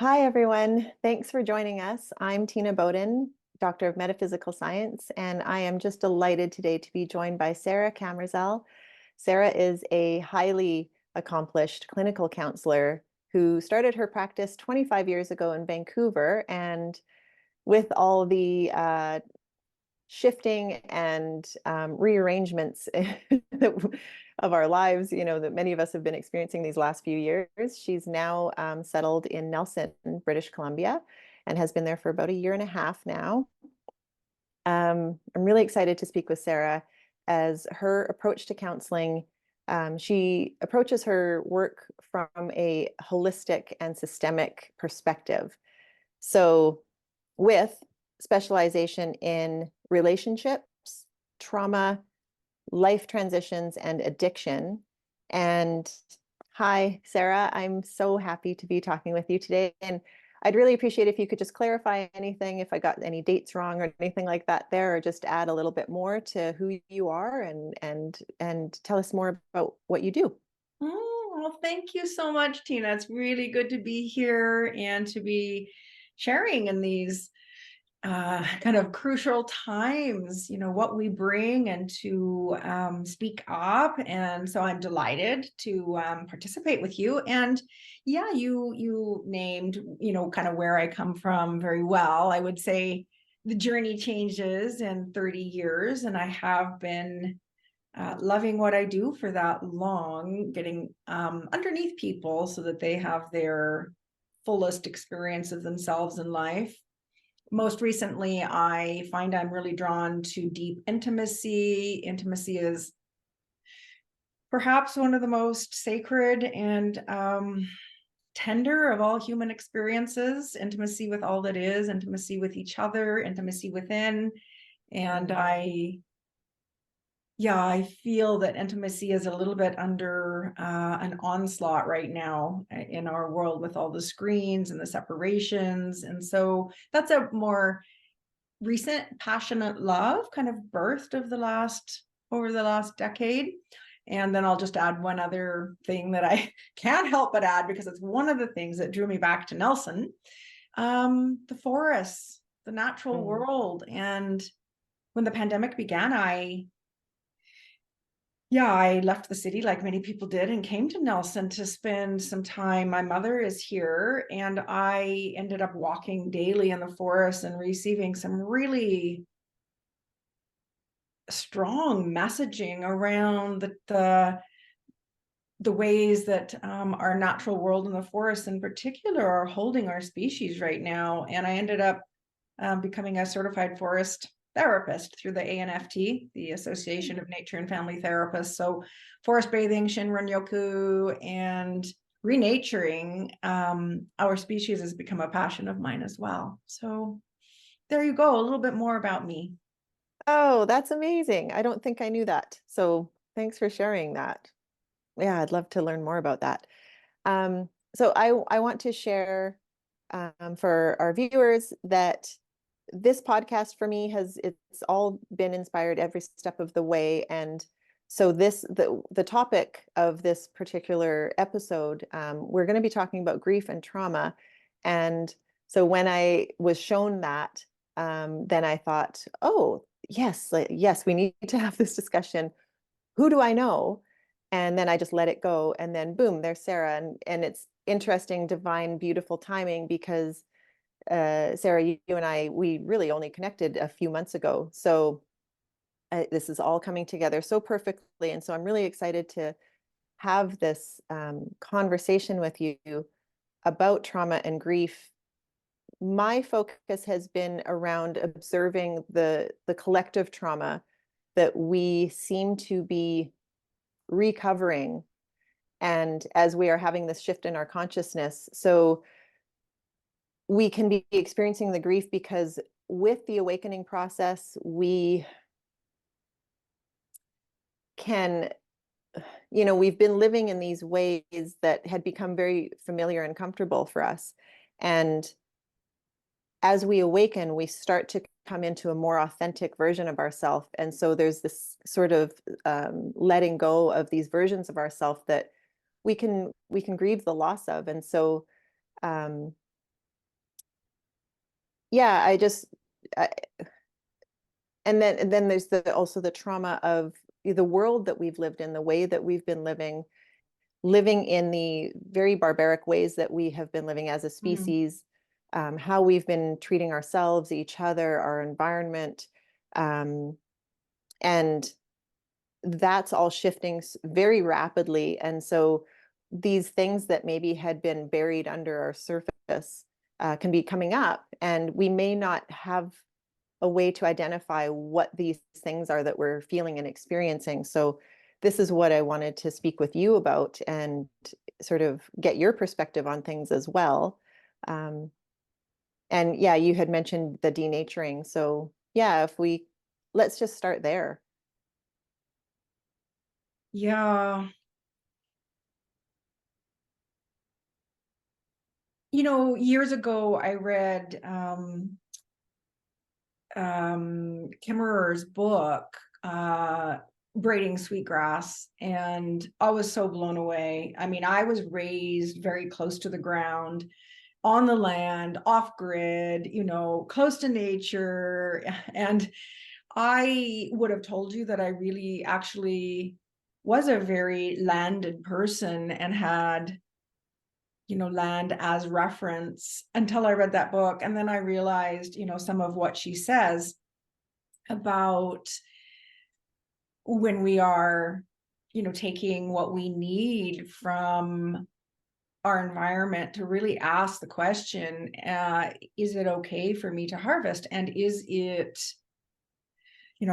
Hi, everyone. Thanks for joining us. I'm Tina Bowden, Doctor of Metaphysical Science, and I am just delighted today to be joined by Sara Kammerzell. Sara is a highly accomplished clinical counselor who started her practice 25 years ago in Vancouver. And with all the shifting and rearrangements of our lives, that many of us have been experiencing these last few years. She's now settled in Nelson, British Columbia, and has been there for about a year and a half now. I'm really excited to speak with Sara as her approach to counseling. She approaches her work from a holistic and systemic perspective. So, with specialization in relationships, trauma, life transitions, and addiction. And hi, Sara, I'm so happy to be talking with you today. And I'd really appreciate if you could just clarify anything, if I got any dates wrong or anything like that there, or just add a little bit more to who you are and tell us more about what you do. Oh, well, thank you so much, Tina. It's really good to be here and to be sharing in these kind of crucial times, what we bring and to speak up. And so I'm delighted to participate with you. And yeah, you named, kind of where I come from very well. I would say the journey changes in 30 years, and I have been loving what I do for that long, getting underneath people so that they have their fullest experience of themselves in life. Most recently, I find I'm really drawn to deep intimacy. Intimacy is perhaps one of the most sacred and tender of all human experiences. Intimacy with all that is, intimacy with each other, intimacy within. And I feel that intimacy is a little bit under an onslaught right now in our world with all the screens and the separations. And so that's a more recent passionate love kind of birthed over the last decade. And then I'll just add one other thing that I can't help but add because it's one of the things that drew me back to Nelson, the forests, the natural Mm. world. And when the pandemic began, I left the city like many people did and came to Nelson to spend some time. My mother is here, and I ended up walking daily in the forest and receiving some really strong messaging around the ways that our natural world and the forest in particular are holding our species right now. And I ended up becoming a certified forest therapist through the ANFT, the Association of Nature and Family Therapists. So forest bathing, Shinrin-yoku, and renaturing our species has become a passion of mine as well. So there you go, a little bit more about me. Oh, that's amazing. I don't think I knew that. So thanks for sharing that. Yeah, I'd love to learn more about that. So I want to share for our viewers that this podcast for me it's all been inspired every step of the way. And so the topic of this particular episode, we're going to be talking about grief and trauma. And so when I was shown that, then I thought, oh, yes, yes, we need to have this discussion. Who do I know? And then I just let it go. And then boom, there's Sara. And it's interesting, divine, beautiful timing because Sara, you and I, we really only connected a few months ago. So this is all coming together so perfectly. And so I'm really excited to have this conversation with you about trauma and grief. My focus has been around observing the collective trauma that we seem to be recovering, and as we are having this shift in our consciousness. So we can be experiencing the grief because with the awakening process, we can, we've been living in these ways that had become very familiar and comfortable for us. And as we awaken, we start to come into a more authentic version of ourselves. And so there's this sort of letting go of these versions of ourselves that we can grieve the loss of. And so yeah, I, and then there's also the trauma of the world that we've lived in, the way that we've been living in the very barbaric ways that we have been living as a Mm. species, how we've been treating ourselves, each other, our environment, um, and that's all shifting very rapidly. And so these things that maybe had been buried under our surface can be coming up, and we may not have a way to identify what these things are that we're feeling and experiencing. So this is what I wanted to speak with you about and sort of get your perspective on things as well. Um, and yeah, you had mentioned the denaturing. So yeah, if we let's just start there. Yeah. Years ago, I read Kimmerer's book, Braiding Sweetgrass, and I was so blown away. I mean, I was raised very close to the ground, on the land, off grid, close to nature. And I would have told you that I really actually was a very landed person and had land as reference until I read that book. And then I realized, some of what she says about when we are, taking what we need from our environment, to really ask the question, is it okay for me to harvest? And is it,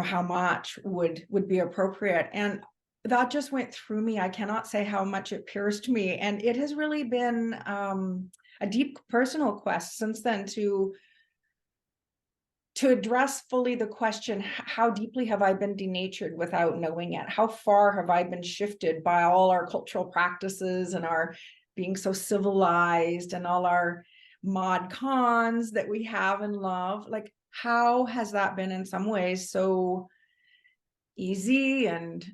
how much would be appropriate? And that just went through me. I cannot say how much it pierced me. And it has really been a deep personal quest since then to address fully the question, how deeply have I been denatured without knowing it? How far have I been shifted by all our cultural practices and our being so civilized and all our mod cons that we have in love? Like, how has that been in some ways so easy and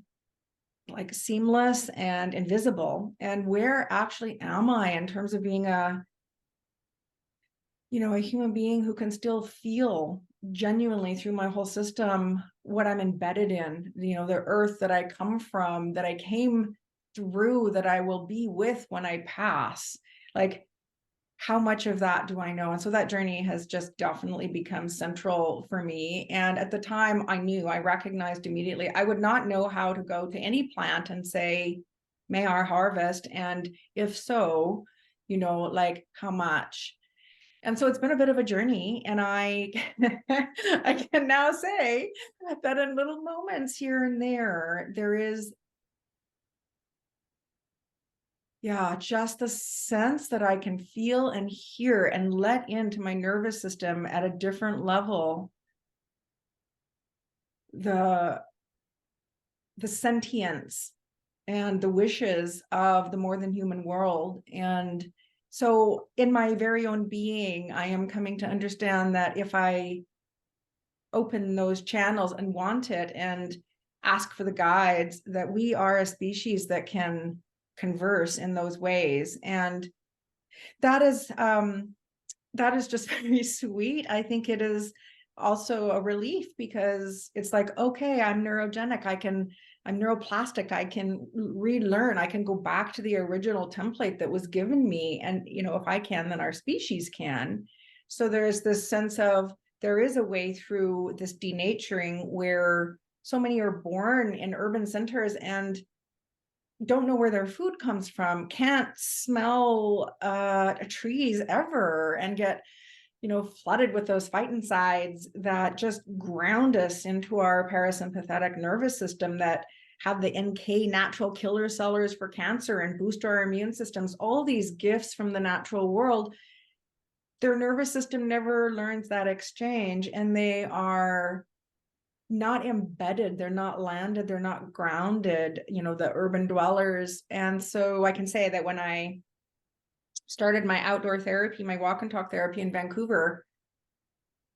like seamless and invisible? And where actually am I in terms of being a human being who can still feel genuinely through my whole system what I'm embedded in, the earth that I come from, that I came through, that I will be with when I pass. Like, how much of that do I know? And so that journey has just definitely become central for me. And at the time, I recognized immediately, I would not know how to go to any plant and say, may I harvest? And if so, like, how much? And so it's been a bit of a journey, and I I can now say that in little moments here and there is, yeah, just the sense that I can feel and hear and let into my nervous system at a different level the sentience and the wishes of the more than human world. And so in my very own being, I am coming to understand that if I open those channels and want it and ask for the guides, that we are a species that can converse in those ways. And that is just very sweet. I think it is also a relief, because it's like, okay, I'm neurogenic, I'm neuroplastic, I can relearn, I can go back to the original template that was given me. And if I can, then our species can. So there's this sense of, there is a way through this denaturing where so many are born in urban centers and don't know where their food comes from, can't smell trees ever, and get flooded with those phytoncides that just ground us into our parasympathetic nervous system, that have the NK natural killer cells for cancer and boost our immune systems, all these gifts from the natural world. Their nervous system never learns that exchange, and they are not embedded, they're not landed, they're not grounded, the urban dwellers. And so I can say that when I started my outdoor therapy, my walk and talk therapy in Vancouver,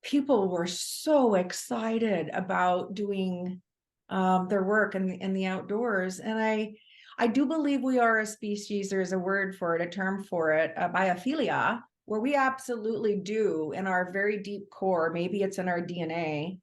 people were so excited about doing their work in the outdoors. And I do believe we are a species, there's a word for it, a term for it, biophilia, where we absolutely do, in our very deep core, maybe it's in our DNA,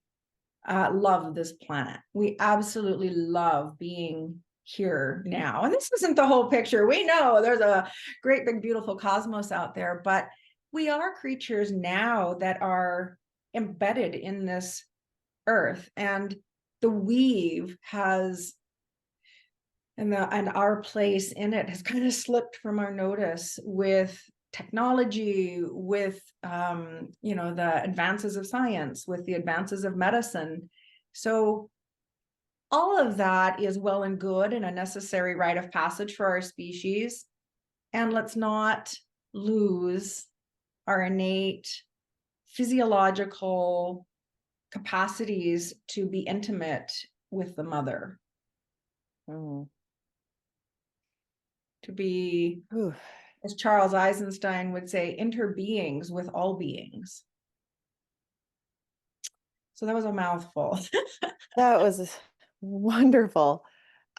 love this planet. We absolutely love being here now. And this isn't the whole picture. We know there's a great big beautiful cosmos out there, but we are creatures now that are embedded in this earth, and the weave has, and our place in it has kind of slipped from our notice with technology, with the advances of science, with the advances of medicine. So all of that is well and good and a necessary rite of passage for our species. And let's not lose our innate physiological capacities to be intimate with the mother, Mm. to be, Ooh, as Charles Eisenstein would say, interbeings with all beings. So that was a mouthful. that was wonderful.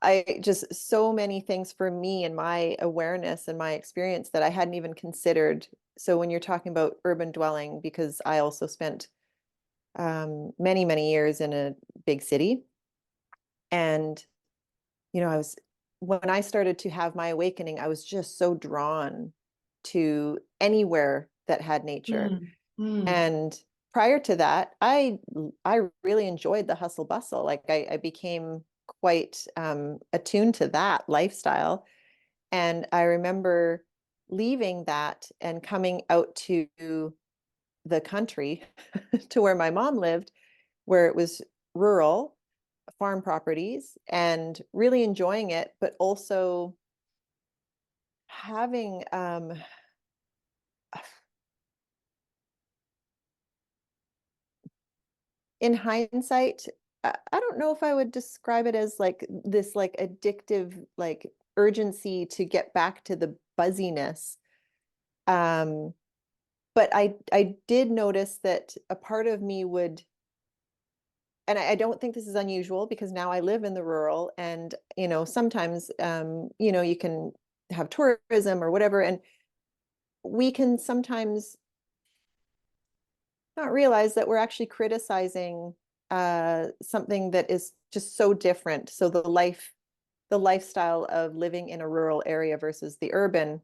I just so many things for me and my awareness and my experience that I hadn't even considered. So when you're talking about urban dwelling, because I also spent many, many years in a big city. And, I was, when I started to have my awakening, I was just so drawn to anywhere that had nature. Mm, mm, And prior to that, I really enjoyed the hustle bustle. Like I became quite attuned to that lifestyle. And I remember leaving that and coming out to the country to where my mom lived, where it was rural farm properties and really enjoying it, but also having in hindsight, I don't know if I would describe it as like this like addictive like urgency to get back to the buzziness. Um, but I did notice that a part of me would, and I don't think this is unusual because now I live in the rural, and sometimes you can have tourism or whatever, and we can sometimes not realize that we're actually criticizing something that is just so different. So the lifestyle of living in a rural area versus the urban,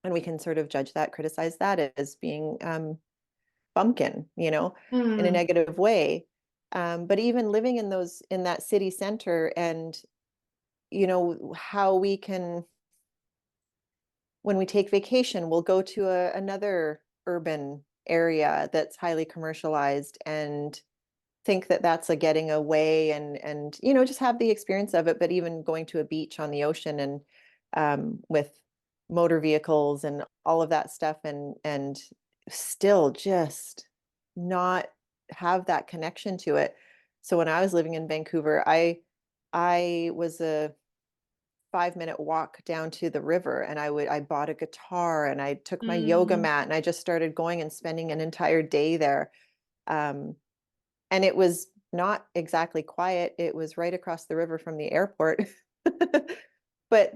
and we can sort of judge that, criticize that as being bumpkin, in a mm, negative way. But even living in that city center, and how we can, when we take vacation, we'll go to another urban area that's highly commercialized and think that that's a getting away, and just have the experience of it. But even going to a beach on the ocean, and with motor vehicles and all of that stuff, and still just not have that connection to it. So when I was living in Vancouver, I was a 5-minute walk down to the river, and I bought a guitar and I took my yoga mm. mat and I just started going and spending an entire day there. Um, and it was not exactly quiet. It was right across the river from the airport. But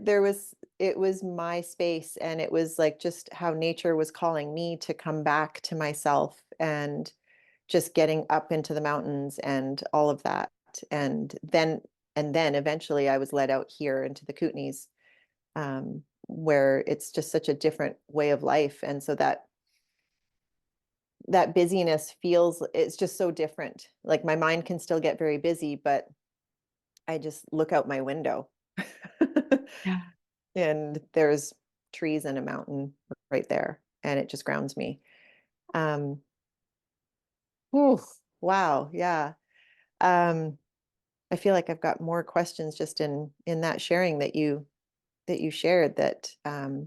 it was my space, and it was like just how nature was calling me to come back to myself, and just getting up into the mountains and all of that. And then eventually I was led out here into the Kootenays, where it's just such a different way of life. And so that busyness feels, it's just so different. Like my mind can still get very busy, but I just look out my window Yeah. and there's trees and a mountain right there, and it just grounds me. Um, whew, wow, yeah. Um, I feel like I've got more questions just in that sharing that you shared. That I,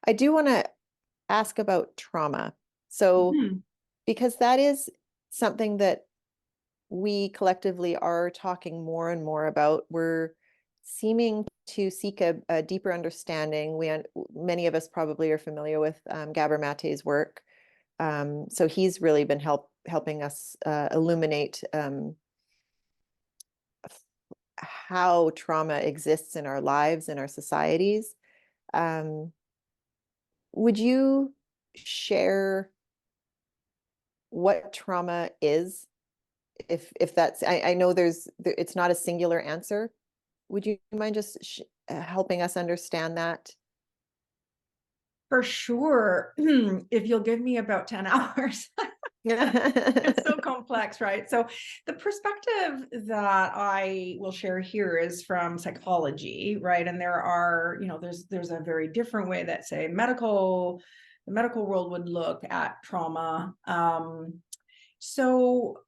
I do want to ask about trauma. So Mhm. because that is something that we collectively are talking more and more about. We're seeming to seek a deeper understanding. Many of us probably are familiar with Gabor Mate's work. So he's really been helping us illuminate how trauma exists in our lives, in our societies. Would you share what trauma is? If that's, I know it's not a singular answer. Would you mind just helping us understand that? For sure. If you'll give me about 10 hours. It's so complex, right? So the perspective that I will share here is from psychology, right? And there are, there's a very different way that, say, the medical world would look at trauma. So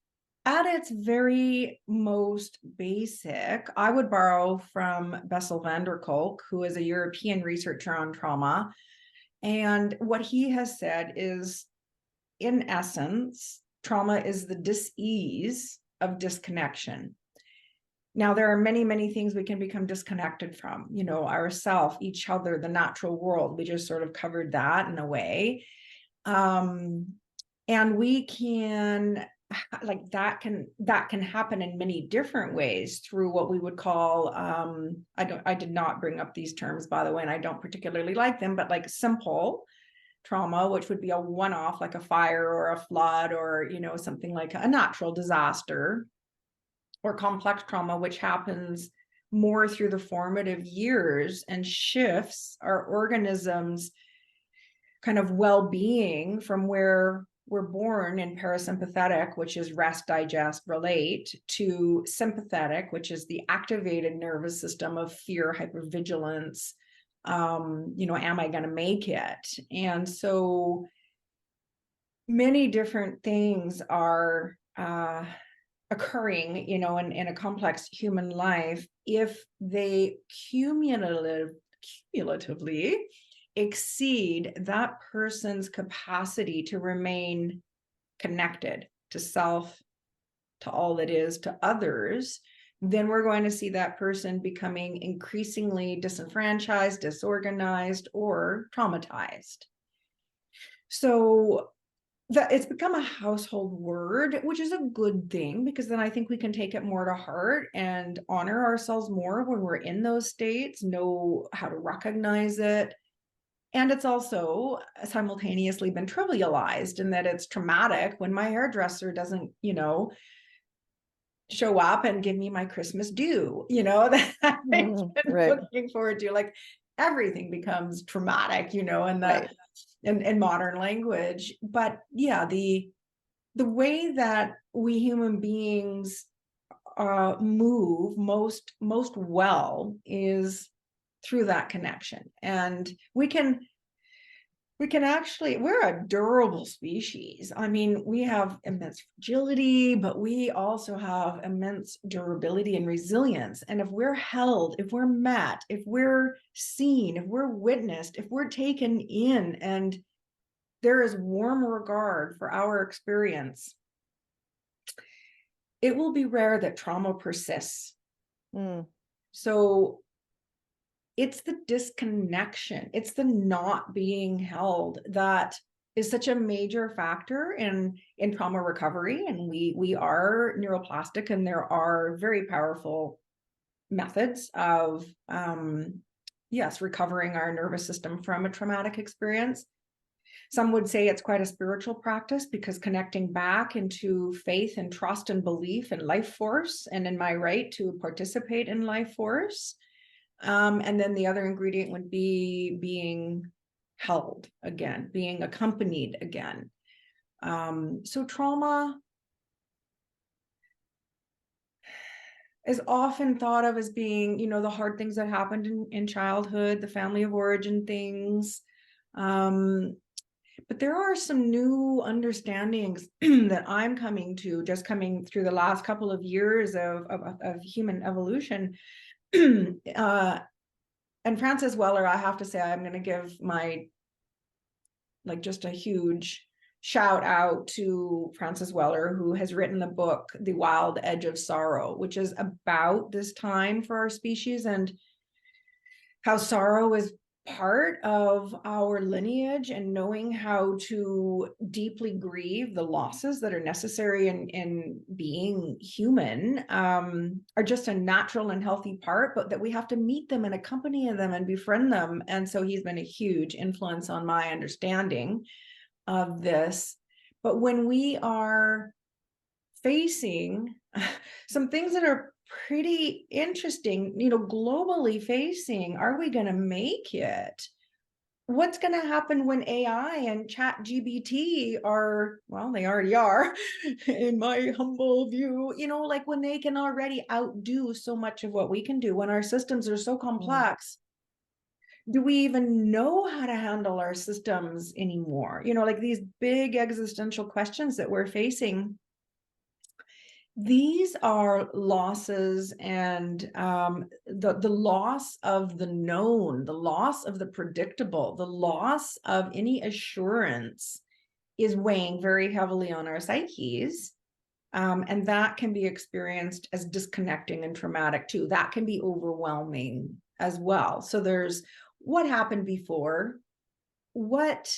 at its very most basic, I would borrow from Bessel van der Kolk, who is a European researcher on trauma. And what he has said is, in essence, trauma is the dis-ease of disconnection. Now, there are many, many things we can become disconnected from, ourself, each other, the natural world. We just sort of covered that in a way. And we can, like, that can happen in many different ways through what we would call, I did not bring up these terms, by the way, and I don't particularly like them, but like simple trauma, which would be a one-off, like a fire or a flood, or something like a natural disaster, or complex trauma, which happens more through the formative years and shifts our organisms' kind of well-being from where we're born in parasympathetic, which is rest, digest, relate, to sympathetic, which is the activated nervous system of fear, hypervigilance. Am I going to make it? And so many different things are occurring, in a complex human life, if they cumulatively exceed that person's capacity to remain connected to self, to all that is, to others, then we're going to see that person becoming increasingly disenfranchised, disorganized, or traumatized. So that it's become a household word, which is a good thing, because then I think we can take it more to heart and honor ourselves more when we're in those states, know how to recognize it. And it's also simultaneously been trivialized in that it's traumatic when my hairdresser doesn't, show up and give me my Christmas due, that I've been Right. looking forward to. Like, everything becomes traumatic, in Right. in modern language. But yeah, the way that we human beings move most well is through that connection. And we can actually, we're a durable species. I mean, we have immense fragility, but we also have immense durability and resilience. And if we're held, if we're met, if we're seen, if we're witnessed, if we're taken in, and there is warm regard for our experience, it will be rare that trauma persists. So it's the disconnection, it's the not being held that is such a major factor in trauma recovery. And we are neuroplastic, and there are very powerful methods of recovering our nervous system from a traumatic experience. Some would say it's quite a spiritual practice, because connecting back into faith and trust and belief in life force, and in my right to participate in life force. And then the other ingredient would be being held again, being accompanied again. So trauma is often thought of as being, the hard things that happened in childhood, the family of origin things. But there are some new understandings that I'm coming through the last couple of years of human evolution. And Frances Weller, I have to say, I'm going to give my, just a huge shout out to Frances Weller, who has written the book, The Wild Edge of Sorrow, which is about this time for our species, and how sorrow is part of our lineage, and knowing how to deeply grieve the losses that are necessary in being human, are just a natural and healthy part, but that we have to meet them and accompany them and befriend them. And so he's been a huge influence on my understanding of this. But when we are facing some things that are pretty interesting, globally facing, are we going to make it? What's going to happen when AI and chat GBT are, well, they already are, in my humble view, like when they can already outdo so much of what we can do, when our systems are so Mm. complex, do we even know how to handle our systems anymore? Like these big existential questions that we're facing. These are losses, and the loss of the known, the loss of the predictable, the loss of any assurance is weighing very heavily on our psyches. And that can be experienced as disconnecting and traumatic too. That can be overwhelming as well. So there's what happened before, what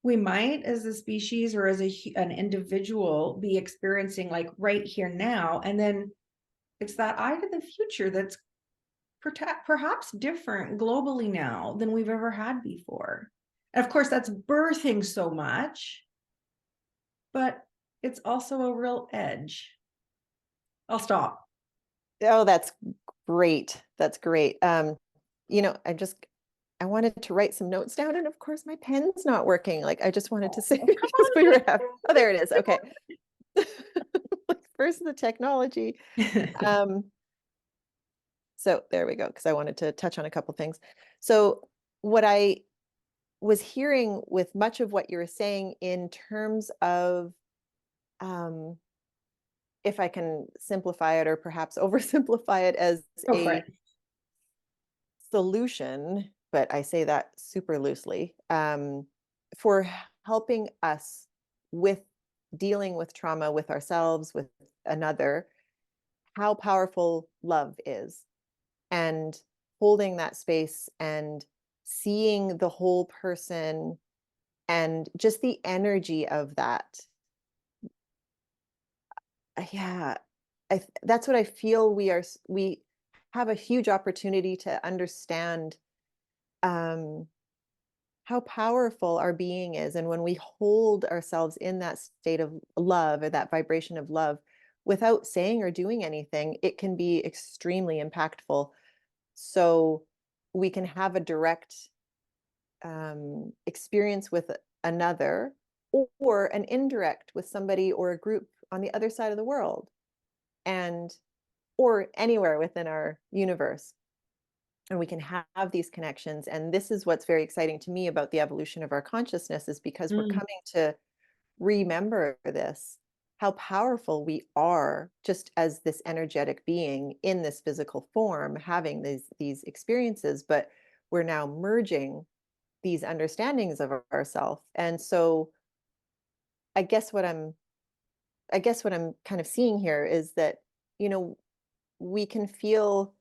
we might as a species or as an individual be experiencing like right here now, and then it's that eye to the future that's perhaps different globally now than we've ever had before. And of course that's birthing so much, but it's also a real edge. I'll stop. Oh, that's great. That's great. I wanted to write some notes down, and of course my pen's not working. Like, I just wanted to say Oh, come because we were having, oh, there it is. on. Okay. First the technology. Um, so there we go, because I wanted to touch on a couple things. So what I was hearing with much of what you were saying in terms of, um, if I can simplify it or perhaps oversimplify it as Go for a it. solution, but I say that super loosely, for helping us with dealing with trauma with ourselves, with another, how powerful love is, and holding that space and seeing the whole person and just the energy of that. Yeah, that's what I feel we have a huge opportunity to understand, um, how powerful our being is. And when we hold ourselves in that state of love or that vibration of love without saying or doing anything, it can be extremely impactful. So we can have a direct, experience with another, or an indirect with somebody or a group on the other side of the world, and or anywhere within our universe. And we can have these connections. And this is what's very exciting to me about the evolution of our consciousness, is because we're Mm, coming to remember this, how powerful we are just as this energetic being in this physical form, having these experiences, but we're now merging these understandings of ourselves. And so I guess what I'm I guess what I'm kind of seeing here is that, you know, we can feel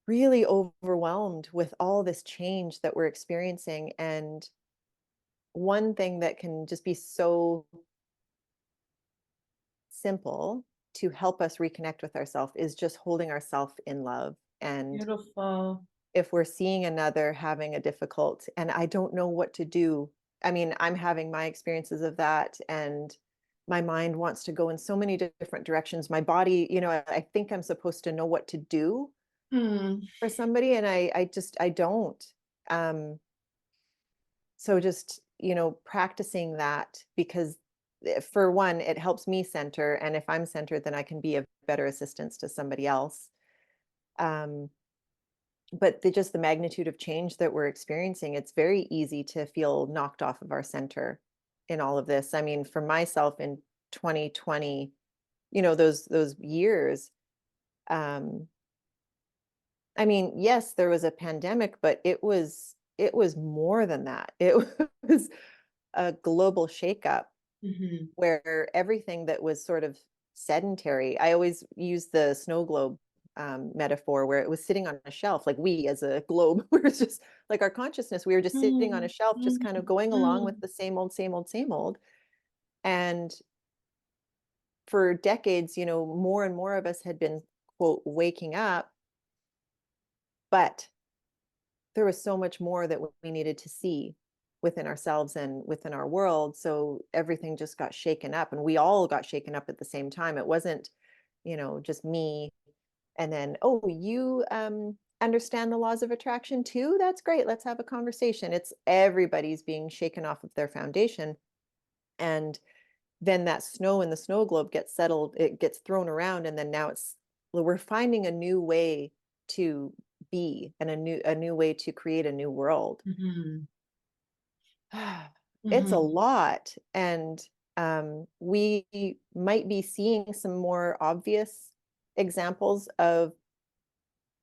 really overwhelmed with all this change that we're experiencing. And one thing that can just be so simple to help us reconnect with ourselves is just holding ourselves in love. And beautiful. if we're seeing another having a difficult, and I don't know what to do, I mean, I'm having my experiences of that, and my mind wants to go in so many different directions. My body, I think I'm supposed to know what to do Hmm. for somebody, and I don't. Um, so just, practicing that, because for one, it helps me center, and if I'm centered, then I can be a better assistance to somebody else. Um, but just the magnitude of change that we're experiencing, it's very easy to feel knocked off of our center in all of this. I mean, for myself in 2020, those years, um, I mean, yes, there was a pandemic, but it was more than that. It was a global shakeup Mhm. where everything that was sort of sedentary, I always use the snow globe metaphor, where it was sitting on a shelf, like we as a globe, we were just like our consciousness, we were just sitting on a Mm, shelf, just kind of mhm, going along with mm, the same old, same old, same old. And for decades, more and more of us had been, quote, waking up, but there was so much more that we needed to see within ourselves and within our world. So everything just got shaken up, and we all got shaken up at the same time. It wasn't, just me. And then, oh, you understand the laws of attraction too? That's great. Let's have a conversation. It's everybody's being shaken off of their foundation. And then that snow in the snow globe gets settled, it gets thrown around, and then now we're finding a new way to be, and a new way to create a new world. mhm, It's a mhm, lot. And we might be seeing some more obvious examples of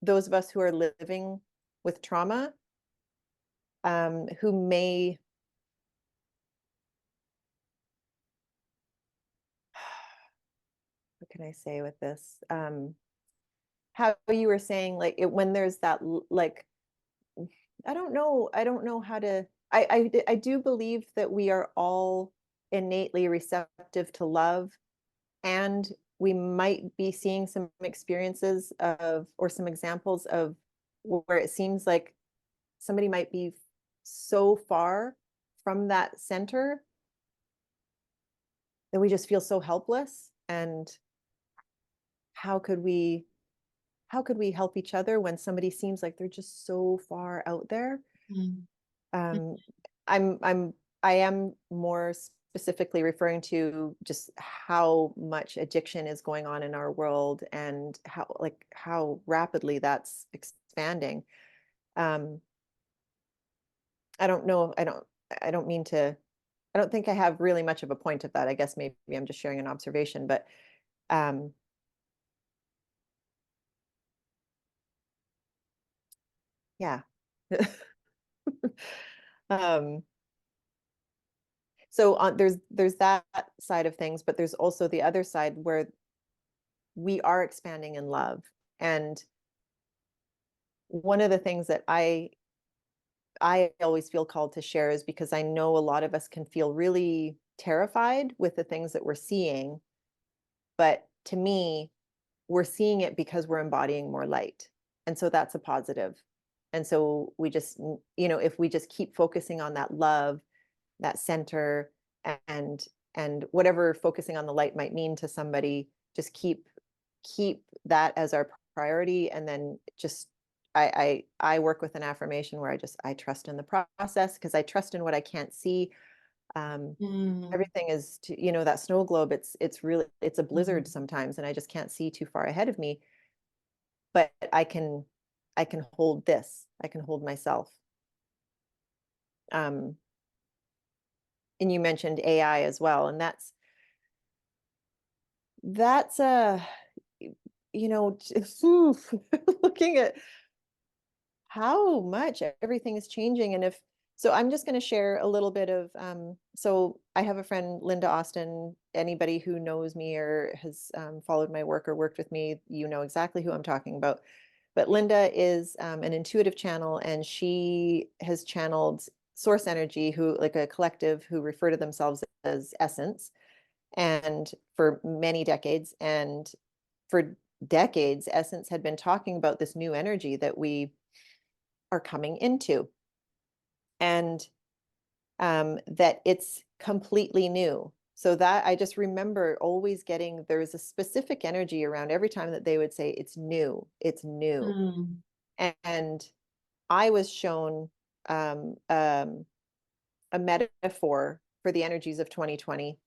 those of us who are living with trauma, who may, what can I say with this? How you were saying, like, when there's that, like, I don't know how to, I do believe that we are all innately receptive to love, and we might be seeing some experiences of, or some examples of, where it seems like somebody might be so far from that center that we just feel so helpless. And how could we how could we help each other when somebody seems like they're just so far out there? mm, mm, um I am more specifically referring to just how much addiction is going on in our world, and how rapidly that's expanding. um I don't know, I don't mean to, I don't think I have really much of a point of that. I guess maybe I'm just sharing an observation, but um yeah. um so there's that side of things, but there's also the other side where we are expanding in love. And one of the things that I always feel called to share is because I know a lot of us can feel really terrified with the things that we're seeing, but to me, we're seeing it because we're embodying more light. And so that's a positive. And so we just, if we just keep focusing on that love, that center, and whatever focusing on the light might mean to somebody, just keep that as our priority. And then just, I work with an affirmation where I trust in the process, because I trust in what I can't see. um mm, Everything is that snow globe, it's a blizzard mhm, sometimes, and I just can't see too far ahead of me. But I can hold this, I can hold myself. um and you mentioned AI as well, and that's oof, looking at how much everything is changing. And if so, I'm just going to share a little bit of, so I have a friend, Linda Austin. Anybody who knows me or has followed my work or worked with me, you know exactly who I'm talking about. But Linda is an intuitive channel, and she has channeled source energy, who, like, a collective who refer to themselves as essence, and for many decades. And for decades, essence had been talking about this new energy that we are coming into, and that it's completely new. So that I just remember always getting, there was a specific energy around every time that they would say it's new, it's new. mm, And I was shown um, um, a metaphor for the energies of 2020.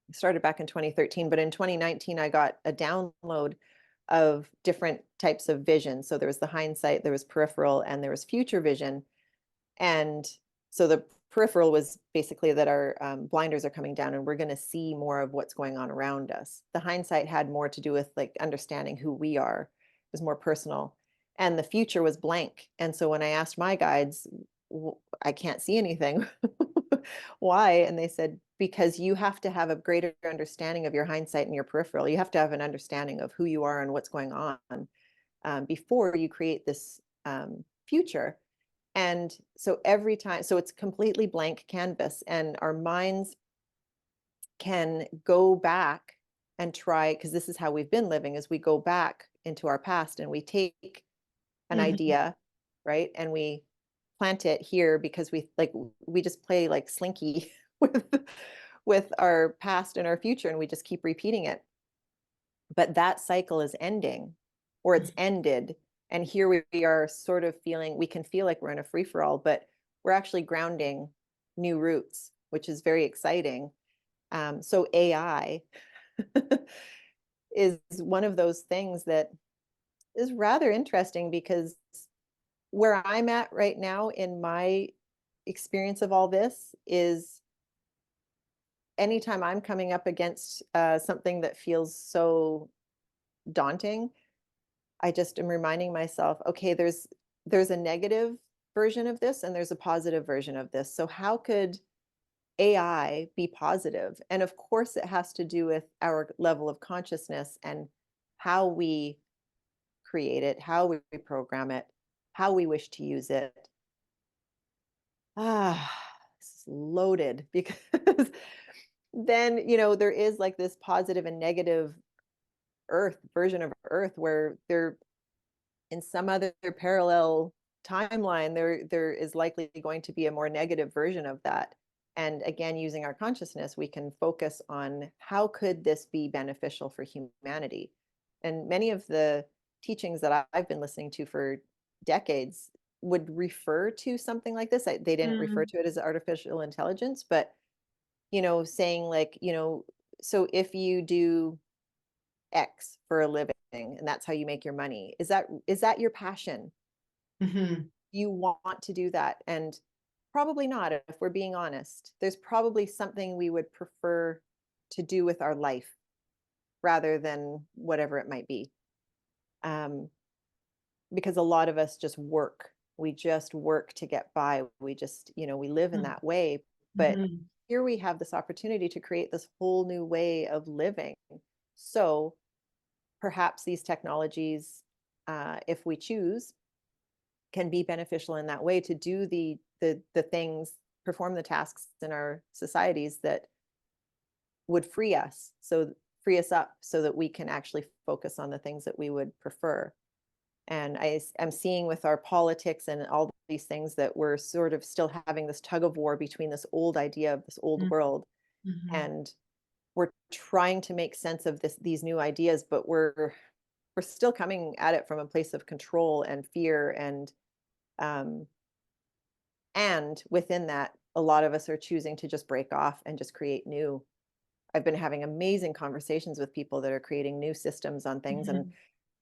It started back in 2013, but in 2019, I got a download of different types of vision. So there was the hindsight, there was peripheral, and there was future vision. And so the peripheral was basically that our blinders are coming down, and we're going to see more of what's going on around us. The hindsight had more to do with, like, understanding who we are. It was more personal. And the future was blank. And so when I asked my guides, I can't see anything. Why? And they said, because you have to have a greater understanding of your hindsight and your peripheral. You have to have an understanding of who you are and what's going on. before you create this future. And so every time, so it's completely blank canvas, and our minds can go back and try, because this is how we've been living, is we go back into our past and we take an Mhm. idea, right? And we plant it here because we just play like slinky with our past and our future, and we just keep repeating it. But that cycle is ending, or it's ended, and here we are sort of feeling, we can feel like we're in a free for all, but we're actually grounding new roots, which is very exciting. So AI is one of those things that is rather interesting, because where I'm at right now in my experience of all this is, anytime I'm coming up against something that feels so daunting, I just am reminding myself, okay, there's a negative version of this and there's a positive version of this. So how could AI be positive? And of course, it has to do with our level of consciousness and how we create it, how we program it, how we wish to use it. Ah, this is loaded, because then, there is like this positive and negative Earth version of Earth, where there, in some other parallel timeline, there is likely going to be a more negative version of that. And again, using our consciousness, we can focus on how could this be beneficial for humanity. And many of the teachings that I've been listening to for decades would refer to something like this. They didn't refer Mm. to it as artificial intelligence, but saying like, so if you do X for a living and that's how you make your money, is that your passion? Mhm. You want to do that? And probably not, if we're being honest. There's probably something we would prefer to do with our life rather than whatever it might be. Um, because a lot of us just work. We just work to get by. We just, we live in Mm. that way. But Mhm. here we have this opportunity to create this whole new way of living. So perhaps these technologies, if we choose, can be beneficial in that way, to do the things, perform the tasks in our societies that would free us up so that we can actually focus on the things that we would prefer. And am seeing with our politics and all these things that we're sort of still having this tug of war between this old idea of this old Mm. world, Mhm. and we're trying to make sense of these new ideas, but we're still coming at it from a place of control and fear, um, and within that, a lot of us are choosing to just break off and just create new. I've been having amazing conversations with people that are creating new systems on things, and Mhm.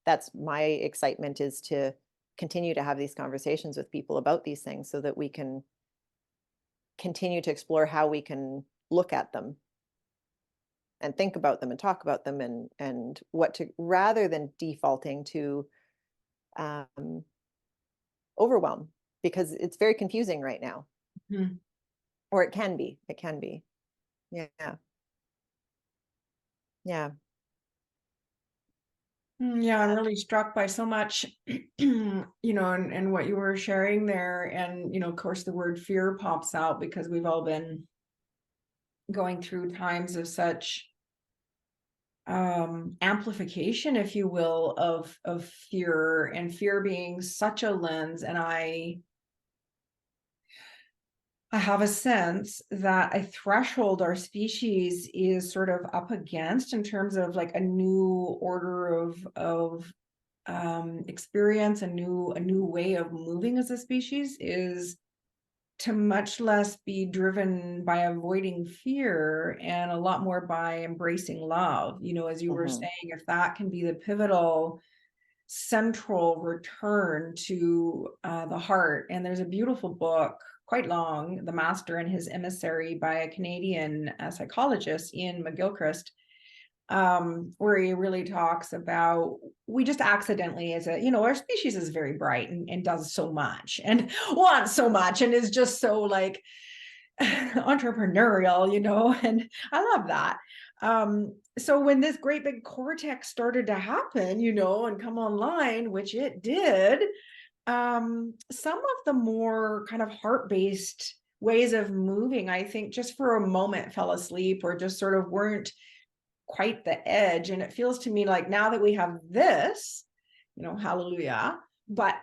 that's my excitement, is to continue to have these conversations with people about these things so that we can continue to explore how we can look at them and think about them and talk about them, and what to, rather than defaulting to um, overwhelm, because it's very confusing right now, Mhm. or it can be. Yeah. Yeah. Yeah, I'm really struck by so much, and what you were sharing there. And, of course, the word fear pops out because we've all been going through times of such amplification, if you will, of fear, and fear being such a lens. And I have a sense that a threshold our species is sort of up against in terms of like a new order of experience, a new way of moving as a species, is to much less be driven by avoiding fear and a lot more by embracing love. As you were Hmm. saying, if that can be the pivotal central return to the heart. And there's a beautiful book, quite long, The Master and His Emissary, by a Canadian psychologist, Ian McGilchrist, where he really talks about, we just accidentally, our species is very bright and does so much and wants so much and is just so like entrepreneurial, and I love that. So when this great big cortex started to happen, and come online, which it did, some of the more kind of heart-based ways of moving, I think, just for a moment fell asleep or just sort of weren't quite the edge. And it feels to me like now that we have this, hallelujah, but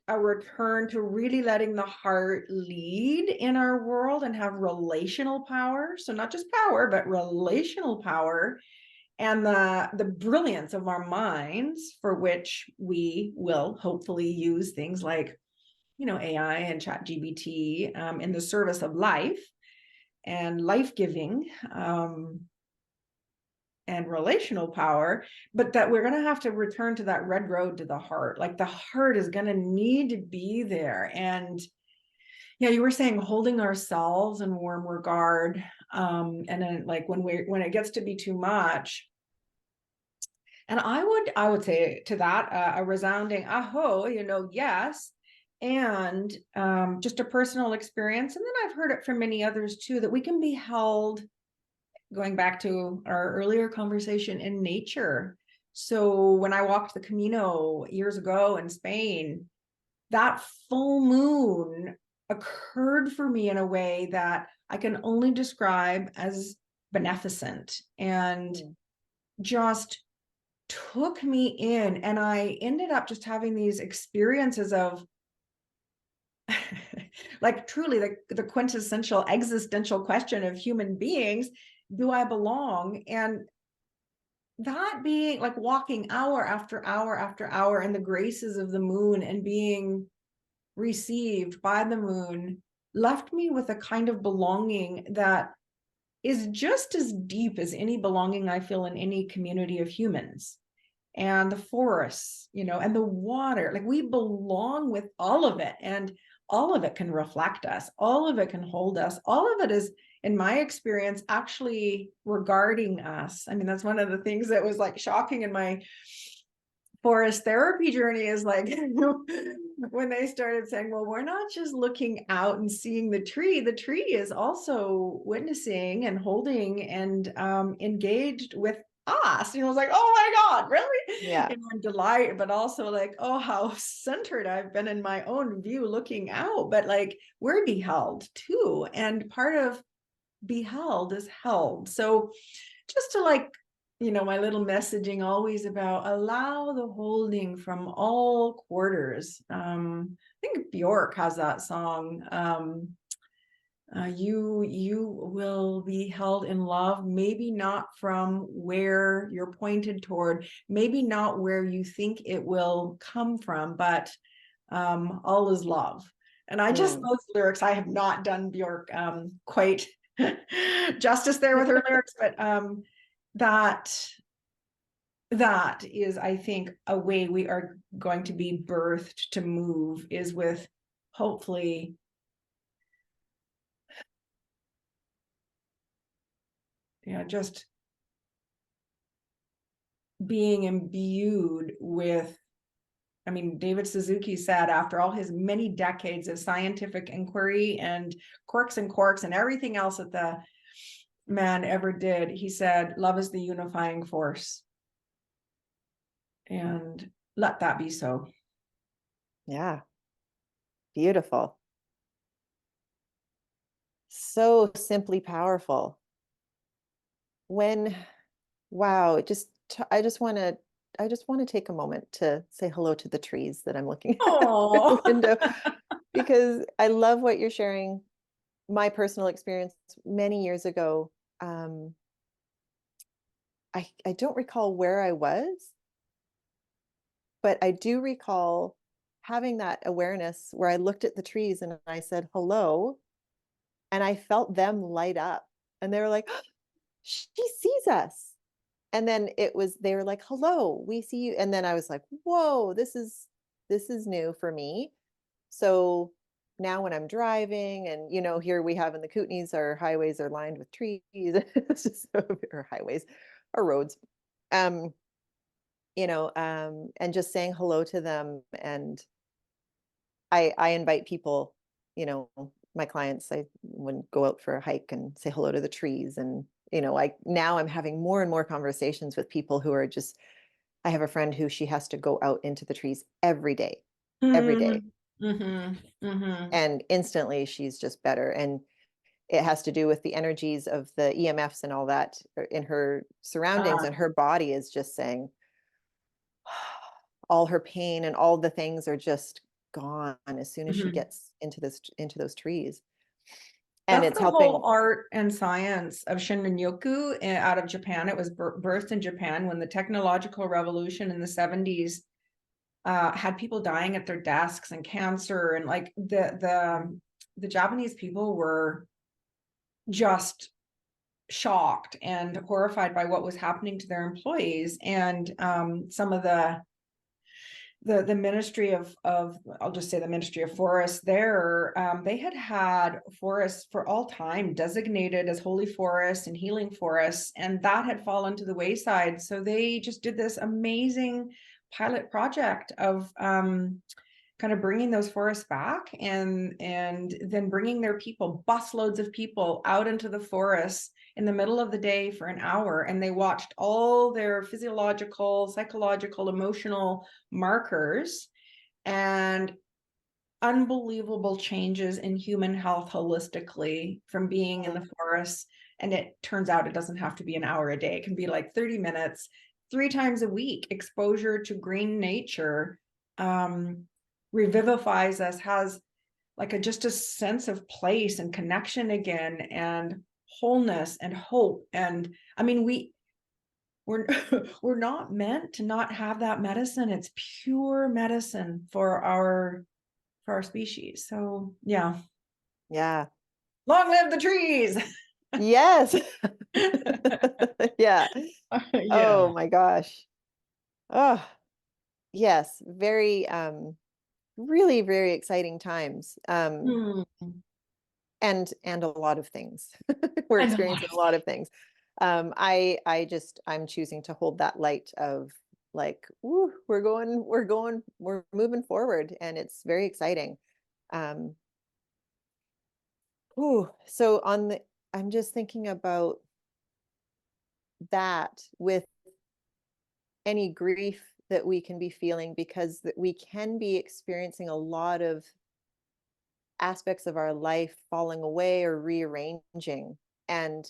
a return to really letting the heart lead in our world and have relational power. So not just power, but relational power, and the brilliance of our minds, for which we will hopefully use things like, AI and ChatGPT in the service of life and life-giving, and relational power, but that we're going to have to return to that red road to the heart. Like the heart is going to need to be there. And yeah, you were saying holding ourselves in warm regard. And then like when it gets to be too much. And I would say to that a resounding aho, yes. And just a personal experience. And then I've heard it from many others too, that we can be held, going back to our earlier conversation, in nature. So when I walked the Camino years ago in Spain, that full moon occurred for me in a way that I can only describe as beneficent, and just took me in. And I ended up just having these experiences of like truly the quintessential existential question of human beings: do I belong? And that being like walking hour after hour after hour in the graces of the moon and being received by the moon left me with a kind of belonging that is just as deep as any belonging I feel in any community of humans. And the forests, and the water, like we belong with all of it, and all of it can reflect us, all of it can hold us, all of it is, in my experience, actually regarding us. I mean, that's one of the things that was like shocking in my forest therapy journey, is like when they started saying, well, we're not just looking out and seeing the tree is also witnessing and holding and engaged with us. I was like, oh my God, really? Yeah. I'm delighted, but also like, oh, how centered I've been in my own view looking out. But like, we're beheld too, and part of beheld is held. So just to like, my little messaging always about allow the holding from all quarters. I think Bjork has that song. You will be held in love, maybe not from where you're pointed toward, maybe not where you think it will come from, but all is love. And I just, those lyrics, I have not done Bjork quite justice there with her lyrics, but that is, I think, a way we are going to be birthed to move, is with hopefully just being imbued with, I mean, David Suzuki said, after all his many decades of scientific inquiry and quirks and everything else that the man ever did, he said, love is the unifying force. And let that be so. Yeah. Beautiful. So simply powerful. Wow, I just want to take a moment to say hello to the trees that I'm looking at through the window, because I love what you're sharing. My personal experience many years ago, I don't recall where I was, but I do recall having that awareness where I looked at the trees and I said hello, and I felt them light up, and they were like, "Oh, she sees us." And then they were like, hello, we see you. And then I was like, whoa, this is new for me. So now when I'm driving, and here we have in the Kootenays, our highways are lined with trees. It's just or highways or roads. And just saying hello to them. And I invite people, my clients, I would go out for a hike and say hello to the trees, and now I'm having more and more conversations with people who are just, I have a friend who she has to go out into the trees every day, every day. Mm-hmm. Mm-hmm. And instantly she's just better. And it has to do with the energies of the EMFs and all that in her surroundings. And her body is just saying, all her pain and all the things are just gone as soon as she gets into those trees. And That's it's the whole helping. art and science of Shinrin-yoku out of Japan. It was birthed in Japan when the technological revolution in the 70s had people dying at their desks and cancer, and like the Japanese people were just shocked and horrified by what was happening to their employees. And some of the Ministry of I'll just say the Ministry of Forests there, they had forests for all time designated as holy forests and healing forests, and that had fallen to the wayside. So they just did this amazing pilot project of kind of bringing those forests back, and then bringing their people, busloads of people, out into the forests in the middle of the day for an hour, and they watched all their physiological, psychological, emotional markers, and unbelievable changes in human health holistically from being in the forests. And it turns out it doesn't have to be an hour a day. It can be like 30 minutes, 3 times a week. Exposure to green nature revivifies us, has like just a sense of place and connection again, and wholeness and hope. And I mean, we're we're not meant to not have that medicine. It's pure medicine for our species. So yeah, Yeah. long live the trees. Yes. Yeah. Yeah. Oh my gosh. Oh, yes. Very, really very exciting times. Hmm. And a lot of things. We're And a lot experiencing of a lot of things. I'm choosing to hold that light of like, woo, we're moving forward, and it's very exciting. Um, so I'm just thinking about that with any grief that we can be feeling, because that we can be experiencing a lot of aspects of our life falling away or rearranging. And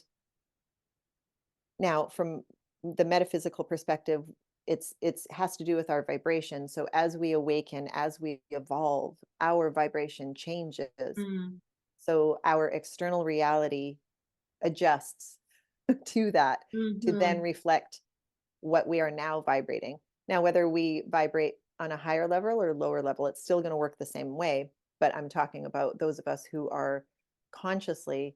now from the metaphysical perspective, it's has to do with our vibration. So as we awaken, as we evolve, our vibration changes. Mm. So our external reality adjusts to that, to then Mhm. reflect what we are now vibrating. Now, whether we vibrate on a higher level or lower level, it's still going to work the same way. But I'm talking about those of us who are consciously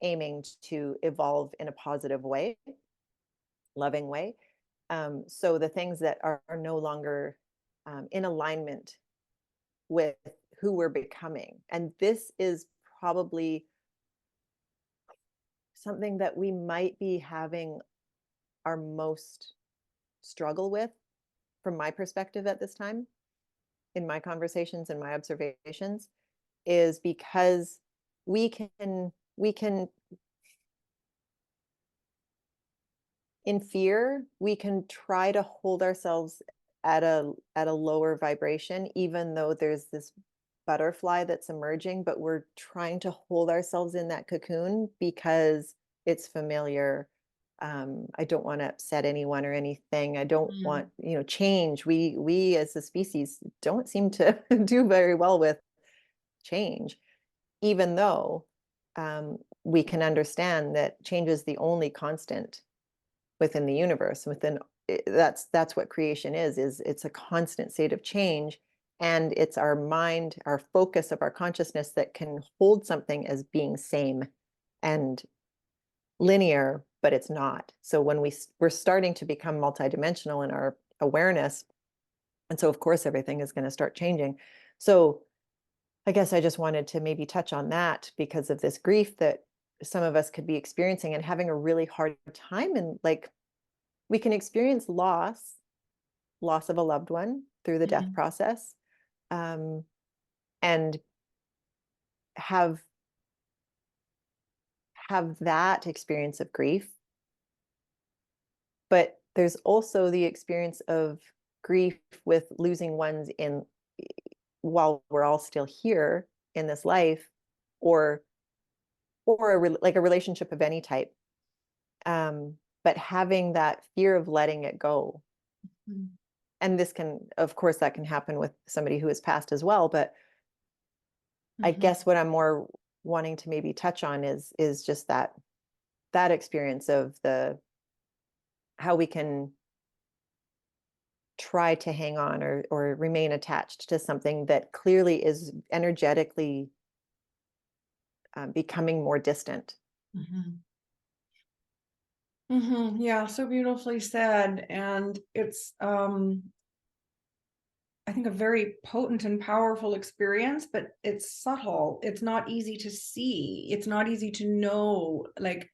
aiming to evolve in a positive way, loving way. So the things that are no longer in alignment with who we're becoming. And this is probably something that we might be having our most struggle with, from my perspective at this time, in my conversations and my observations, is because we can in fear, we can try to hold ourselves at a lower vibration, even though there's this butterfly that's emerging, but we're trying to hold ourselves in that cocoon because it's familiar. I don't want to upset anyone or anything. I don't Mm. want, change. We as a species don't seem to do very well with change, even though we can understand that change is the only constant within the universe. That's what creation is it's a constant state of change. And it's our mind, our focus of our consciousness, that can hold something as being same and linear, but it's not. So when we're starting to become multidimensional in our awareness, and so of course everything is going to start changing. So I guess I just wanted to maybe touch on that, because of this grief that some of us could be experiencing and having a really hard time. And like, we can experience loss of a loved one through the death Mm. process, um, and have that experience of grief, but there's also the experience of grief with losing ones in while we're all still here in this life, or like a relationship of any type. But having that fear of letting it go. Mm. And this can, of course, that can happen with somebody who has passed as well. But I guess what I'm more wanting to maybe touch on is just that experience of how we can try to hang on or remain attached to something that clearly is energetically becoming more distant. Yeah, so beautifully said. And it's I think a very potent and powerful experience, but it's subtle. It's not easy to see. It's not easy to know, like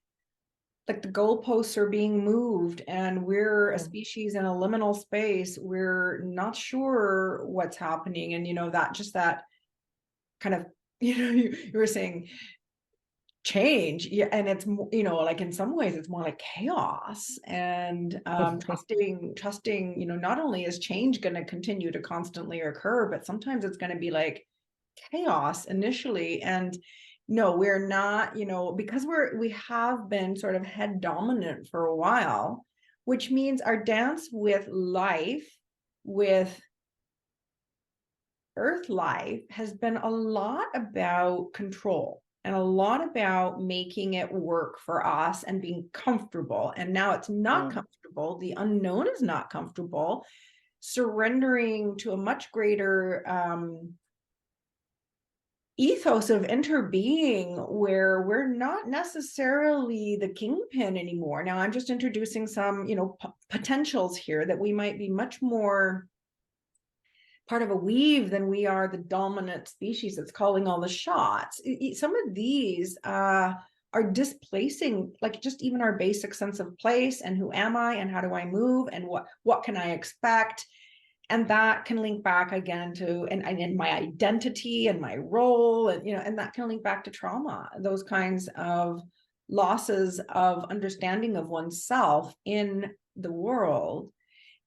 the goalposts are being moved and we're a species in a liminal space. We're not sure what's happening. And, that kind of, you were saying change. Yeah. And it's, like in some ways it's more like chaos, and trusting, not only is change going to continue to constantly occur, but sometimes it's going to be like chaos initially. And no, we're not, because we have been sort of head dominant for a while, which means our dance with life, with earth life, has been a lot about control and a lot about making it work for us and being comfortable. And now it's not comfortable. The unknown is not comfortable. Surrendering to a much greater ethos of interbeing, where we're not necessarily the kingpin anymore. Now I'm just introducing some, potentials here, that we might be much more part of a weave than we are the dominant species that's calling all the shots. Some of these are displacing, like, just even our basic sense of place and who am I and how do I move and what can I expect. And that can link back again to and my identity and my role, and and that can link back to trauma, those kinds of losses of understanding of oneself in the world.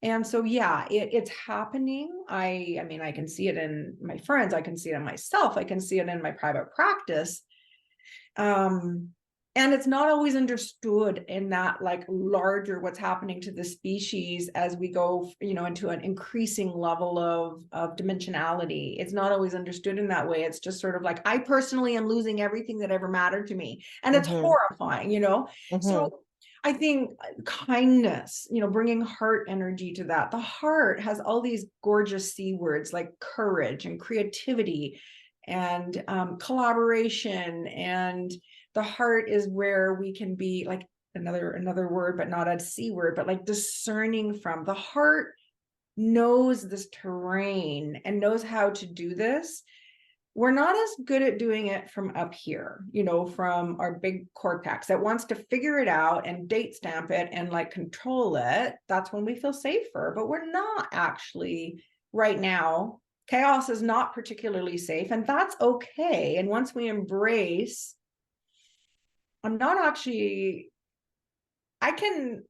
And so, yeah, it's happening. I mean, I can see it in my friends. I can see it in myself. I can see it in my private practice. And it's not always understood in that, like, larger what's happening to the species as we go, into an increasing level of dimensionality. It's not always understood in that way. It's just sort of like, I personally am losing everything that ever mattered to me. And it's horrifying, So I think kindness, bringing heart energy to that. The heart has all these gorgeous C words like courage and creativity and collaboration. And the heart is where we can be, like, another word, but not a C word, but like discerning from. The heart knows this terrain and knows how to do this. We're not as good at doing it from up here, from our big cortex that wants to figure it out and date stamp it and like control it. That's when we feel safer, but we're not actually right now. Chaos is not particularly safe, and that's okay. And once we embrace, I'm not actually, I can,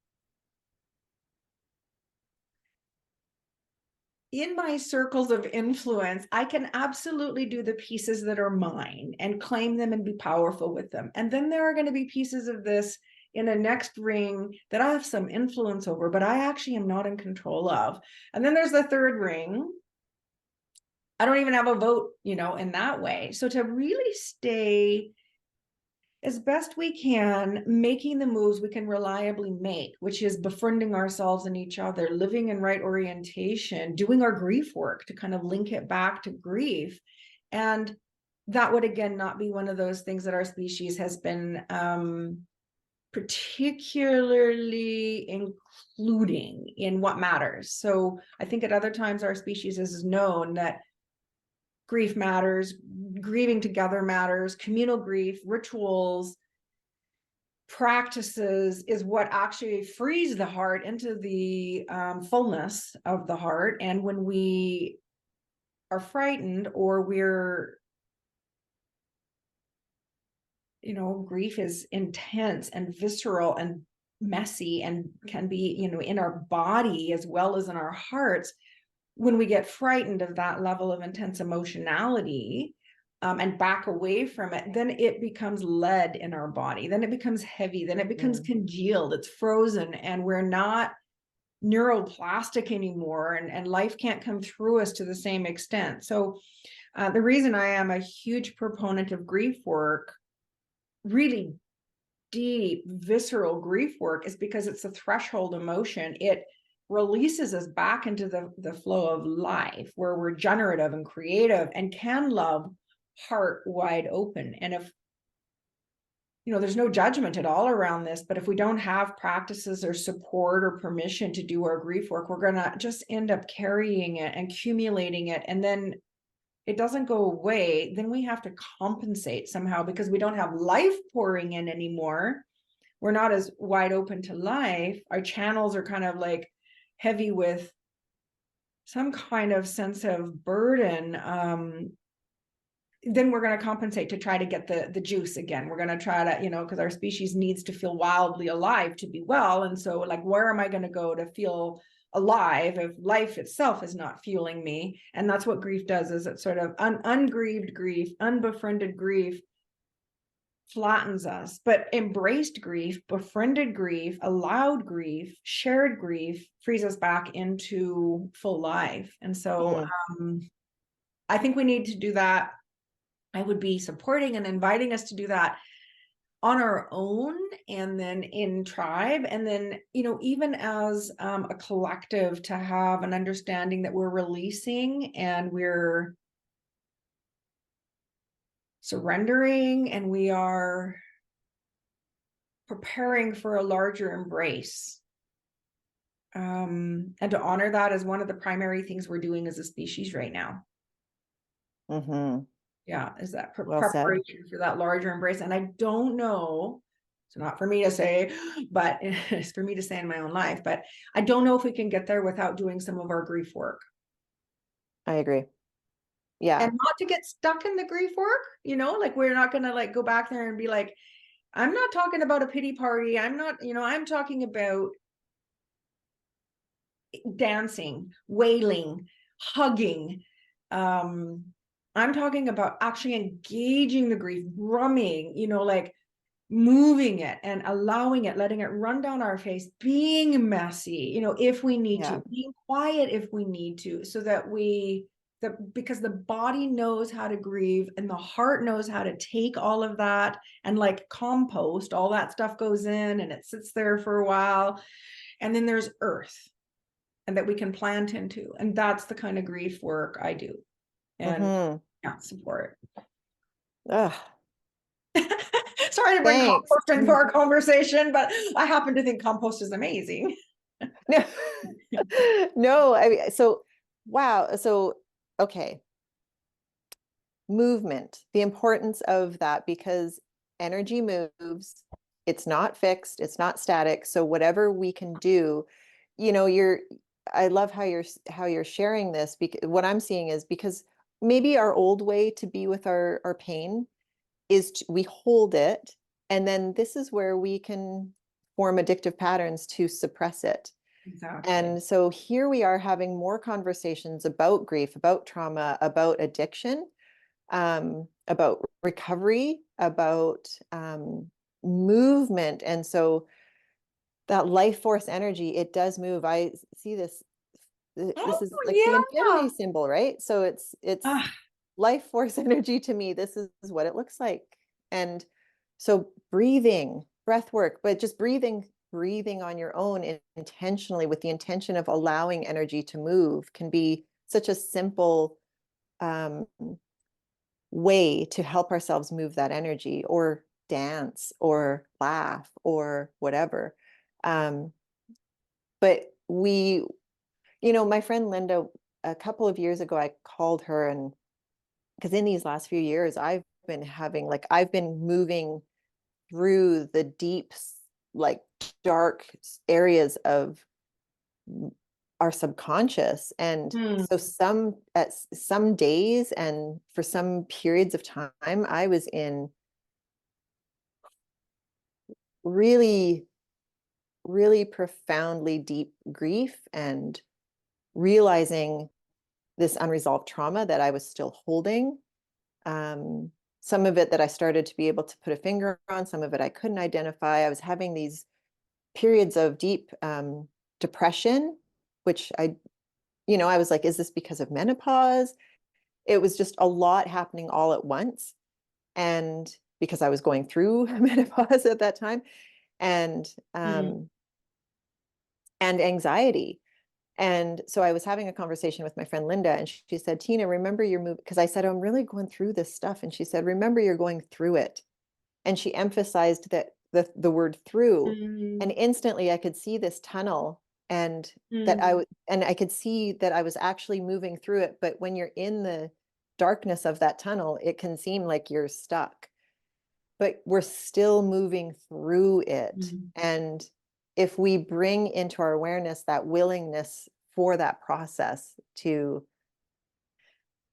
in my circles of influence, I can absolutely do the pieces that are mine and claim them and be powerful with them. And then there are going to be pieces of this in a next ring that I have some influence over, but I actually am not in control of. And then there's the third ring. I don't even have a vote, in that way. So to really stay as best we can, making the moves we can reliably make, which is befriending ourselves and each other, living in right orientation, doing our grief work to kind of link it back to grief. And that would, again, not be one of those things that our species has been particularly including in what matters. So I think at other times our species is known that grief matters, grieving together matters, communal grief, rituals, practices is what actually frees the heart into the fullness of the heart. And when we are frightened or we're, grief is intense and visceral and messy and can be, you know, in our body as well as in our hearts, when we get frightened of that level of intense emotionality, and back away from it, then it becomes lead in our body. Then it becomes heavy. Then it becomes congealed. It's frozen, and we're not neuroplastic anymore, and life can't come through us to the same extent. So the reason I am a huge proponent of grief work, really deep, visceral grief work, is because it's a threshold emotion. It releases us back into the flow of life, where we're generative and creative and can love heart wide open. And if, you know, there's no judgment at all around this, but if we don't have practices or support or permission to do our grief work, we're going to just end up carrying it and accumulating it. And then it doesn't go away. Then we have to compensate somehow because we don't have life pouring in anymore. We're not as wide open to life. Our channels are kind of like heavy with some kind of sense of burden. Then we're going to compensate to try to get the juice again. We're going to try to, you know, because our species needs to feel wildly alive to be well. And so, like, where am I going to go to feel alive if life itself is not fueling me? And that's what grief does, is it sort of ungrieved grief, unbefriended grief flattens us. But embraced grief, befriended grief, allowed grief, shared grief frees us back into full life. And so I think we need to do that. I would be supporting and inviting us to do that on our own, and then in tribe, and then, you know, even as a collective, to have an understanding that we're releasing and we're surrendering and we are preparing for a larger embrace. And to honor that as one of the primary things we're doing as a species right now. Yeah, is that Well said. preparation for that larger embrace. And I don't know, it's not for me to say, but it's for me to say in my own life, but I don't know if we can get there without doing some of our grief work. I agree. Yeah. And not to get stuck in the grief work, you know, like, we're not going to like go back there and be like, I'm not talking about a pity party. I'm not, you know, I'm talking about dancing, wailing, hugging. I'm talking about actually engaging the grief, drumming, you know, like moving it and allowing it, letting it run down our face, being messy, you know, if we need to, being quiet if we need to, so that because the body knows how to grieve and the heart knows how to take all of that and like compost, all that stuff goes in and it sits there for a while. And then there's earth, and that we can plant into. And that's the kind of grief work I do. And support. Ugh. Sorry to bring compost into our conversation, but I happen to think compost is amazing. No, no, I mean, so wow. So, okay. Movement, the importance of that, because energy moves, it's not fixed, it's not static. So whatever we can do, you know, I love how you're sharing this, because what I'm seeing is, because maybe our old way to be with our pain is we hold it, and then this is where we can form addictive patterns to suppress it. Exactly. And so here we are having more conversations about grief, about trauma, about addiction, about recovery, about movement. And so that life force energy, it does move. I see this is like the infinity symbol, right? So it's life force energy to me. This is what it looks like. And so breathing, breath work, but just breathing on your own intentionally, with the intention of allowing energy to move, can be such a simple way to help ourselves move that energy, or dance or laugh or whatever. But we, you know, my friend Linda, a couple of years ago, I called her, and because in these last few years, I've been moving through the deep, like dark areas of our subconscious. And so some days and for some periods of time, I was in really really profoundly deep grief and realizing this unresolved trauma that I was still holding. Some of it that I started to be able to put a finger on, some of it I couldn't identify. I was having these periods of deep depression, which I was like, is this because of menopause? It was just a lot happening all at once. And because I was going through menopause at that time, and Mhm. and anxiety. And so I was having a conversation with my friend Linda, and she said, Tina, remember your move? Because I said, I'm really going through this stuff. And she said, remember, you're going through it. And she emphasized that the word through. And Mhm. instantly I could see this tunnel, and Mhm. and I could see that I was actually moving through it. But when you're in the darkness of that tunnel, it can seem like you're stuck, but we're still moving through it. Mhm. And if we bring into our awareness that willingness for that process to,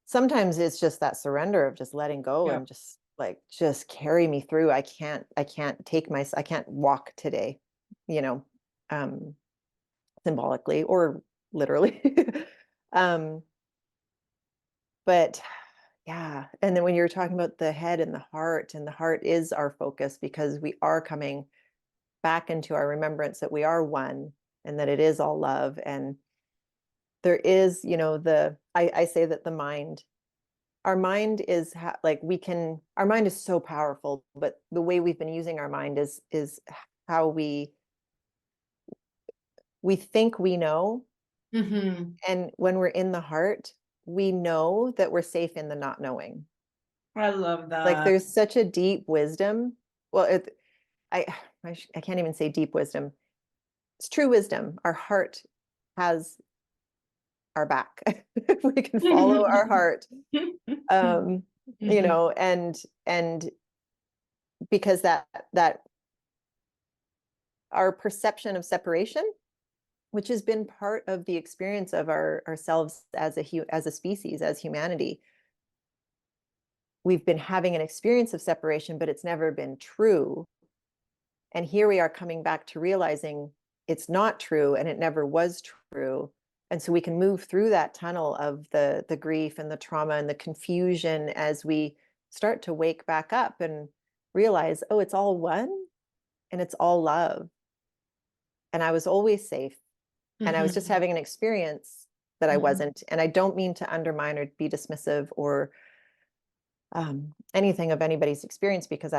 sometimes it's just that surrender of just letting go Yep. and just like, just carry me through. I can't walk today, you know, um, symbolically or literally. um, but yeah. And then when you're talking about the head and the heart is our focus, because we are coming back into our remembrance that we are one, and that it is all love. And there is, I say that our mind is like, our mind is so powerful, but the way we've been using our mind is how we think we know. Mhm. And when we're in the heart, we know that we're safe in the not knowing. I love Like, that. there's such a deep wisdom. Well, I I can't even say deep wisdom. It's true wisdom. Our heart has our back. If we can follow our heart, um Mhm. and because that our perception of separation, which has been part of the experience of ourselves as a species, as humanity, we've been having an experience of separation, but it's never been true. And here we are coming back to realizing it's not true, and it never was true. And so we can move through that tunnel of the grief and the trauma and the confusion as we start to wake back up and realize, oh, it's all one, and it's all love. And I was always safe. And I was just Mhm. having an experience that I Mhm. wasn't. And I don't mean to undermine or be dismissive or anything of anybody's experience, because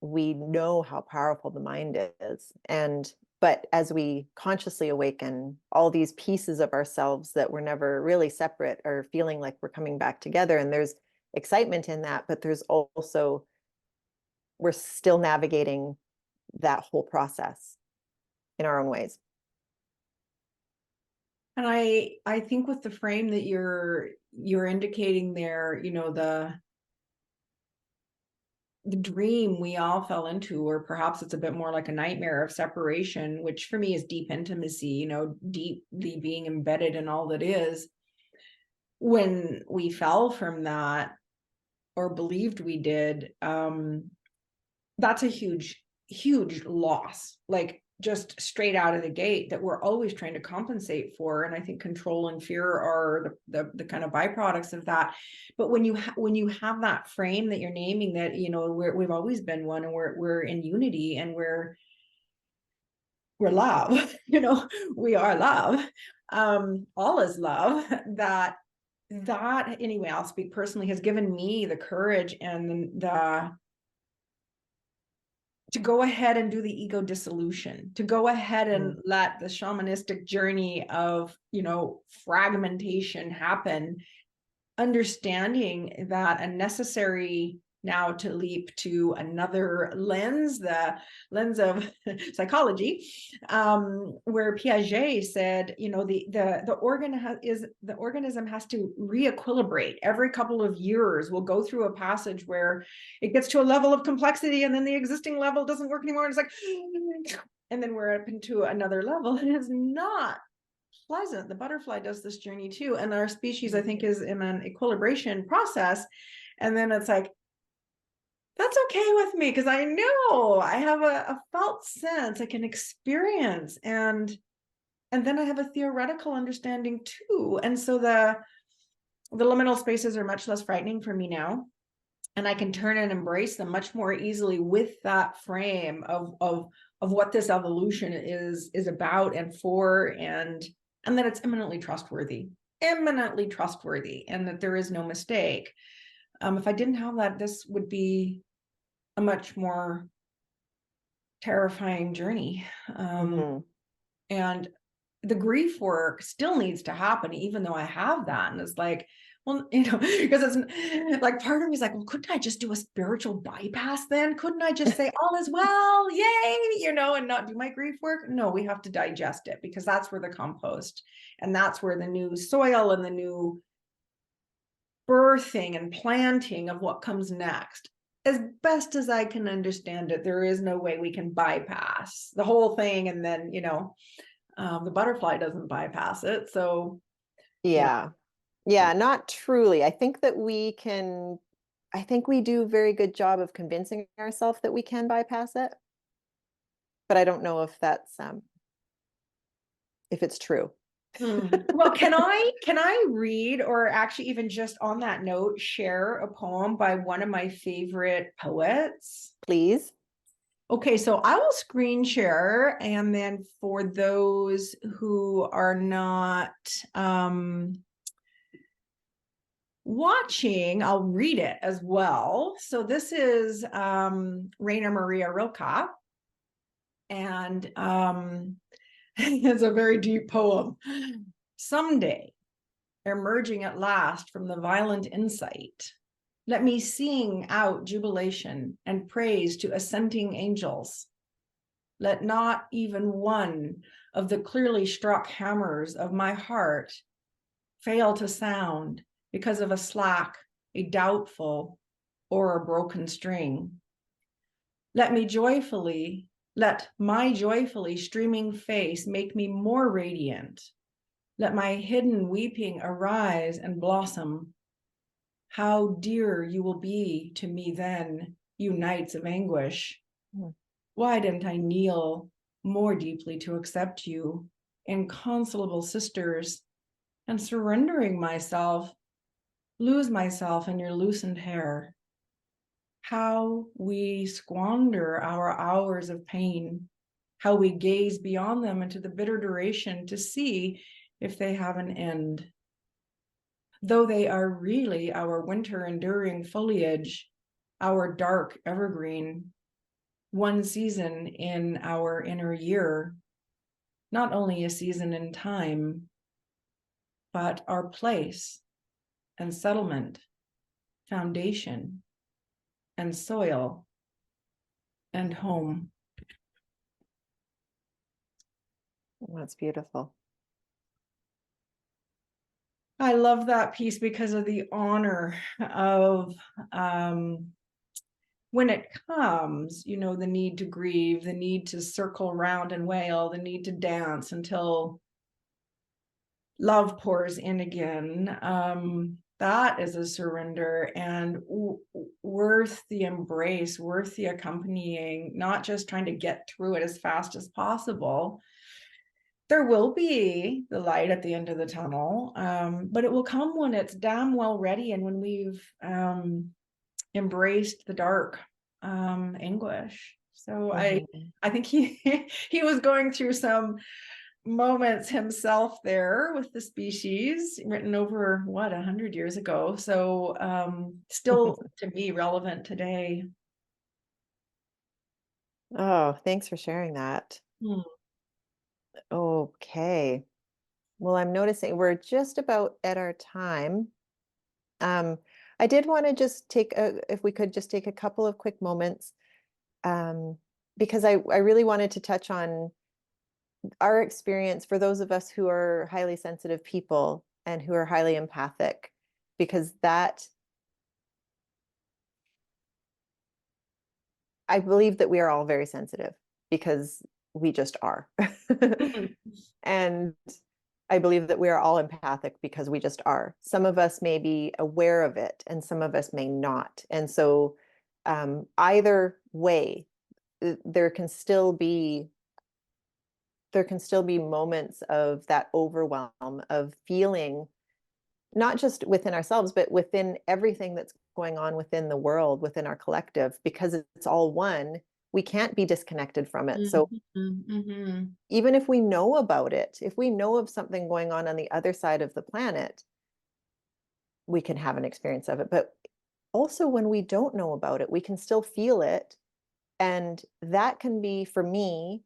we know how powerful the mind is. And but as we consciously awaken, all these pieces of ourselves that were never really separate are feeling like we're coming back together. And there's excitement in that, but there's also, we're still navigating that whole process in our own ways. And I think with the frame that you're indicating there, the dream we all fell into, or perhaps it's a bit more like a nightmare of separation, which for me is deep intimacy, deeply being embedded in all that is. When we fell from that, or believed we did, that's a huge, huge loss, like just straight out of the gate, that we're always trying to compensate for. And I think control and fear are the kind of byproducts of that. But when you have that frame that you're naming, that we've always been one, and we're in unity, and we're love, we are love, all is love. That anyway, I'll speak personally, has given me the courage and the to go ahead and do the ego dissolution, to go ahead and Mm. let the shamanistic journey of, fragmentation happen, understanding that a necessary now to leap to another lens, the lens of psychology, where Piaget said, the organism has to re-equilibrate every couple of years. We'll go through a passage where it gets to a level of complexity, and then the existing level doesn't work anymore. And it's like, and then we're up into another level. It is not pleasant. The butterfly does this journey too, and our species, I think, is in an equilibration process. And then it's like, That's okay with me because I know I have a felt sense, I can experience, and then I have a theoretical understanding too. And so the liminal spaces are much less frightening for me now. And I can turn and embrace them much more easily with that frame of what this evolution is about and for, and that it's eminently trustworthy, and that there is no mistake. If I didn't have that, this would be a much more terrifying journey. Mhm. And the grief work still needs to happen, even though I have that. And it's like, well, because it's like part of me is like, well, couldn't I just do a spiritual bypass then? Couldn't I just say all is well, yay, and not do my grief work? No, we have to digest it, because that's where the compost, and that's where the new soil and the new birthing and planting of what comes next. As best as I can understand it, there is no way we can bypass the whole thing, and then the butterfly doesn't bypass it. So Yeah. Yeah, not truly. I think we do a very good job of convincing ourselves that we can bypass it, but I don't know if it's true. Well, can I read, or actually even just on that note, share a poem by one of my favorite poets? Please. Okay, so I will screen share, and then for those who are not watching, I'll read it as well. So this is Rainer Maria Rilke, and it's a very deep poem. Someday, emerging at last from the violent insight, let me sing out jubilation and praise to assenting angels. Let not even one of the clearly struck hammers of my heart fail to sound because of a slack, a doubtful, or a broken string. Let my joyfully streaming face make me more radiant. Let my hidden weeping arise and blossom. How dear you will be to me then, you nights of anguish. Why didn't I kneel more deeply to accept you, inconsolable sisters, and surrendering myself, lose myself in your loosened hair? How we squander our hours of pain, how we gaze beyond them into the bitter duration to see if they have an end. Though they are really our winter enduring foliage, our dark evergreen, one season in our inner year, not only a season in time, but our place and settlement, foundation and soil and home. That's beautiful. I love that piece because of the honor of when it comes, the need to grieve, the need to circle around and wail, the need to dance until love pours in again. That is a surrender, and worth the embrace, worth the accompanying, not just trying to get through it as fast as possible. There will be the light at the end of the tunnel, but it will come when it's damn well ready, and when we've embraced the dark anguish. So I think he was going through some moments himself there with the species, written over 100 years ago. So still to me relevant today. Oh, thanks for sharing that. Okay. Well, I'm noticing we're just about at our time. I did want to just if we could just take a couple of quick moments, because I really wanted to touch on our experience for those of us who are highly sensitive people and who are highly empathic, because I believe that we are all very sensitive because we just are. And I believe that we are all empathic because we just are. Some of us may be aware of it and some of us may not. And so either way, there can still be moments of that overwhelm of feeling, not just within ourselves, but within everything that's going on within the world, within our collective, because it's all one. We can't be disconnected from it. So even if we know about it, if we know of something going on the other side of the planet, we can have an experience of it. But also when we don't know about it, we can still feel it. And that can be, for me,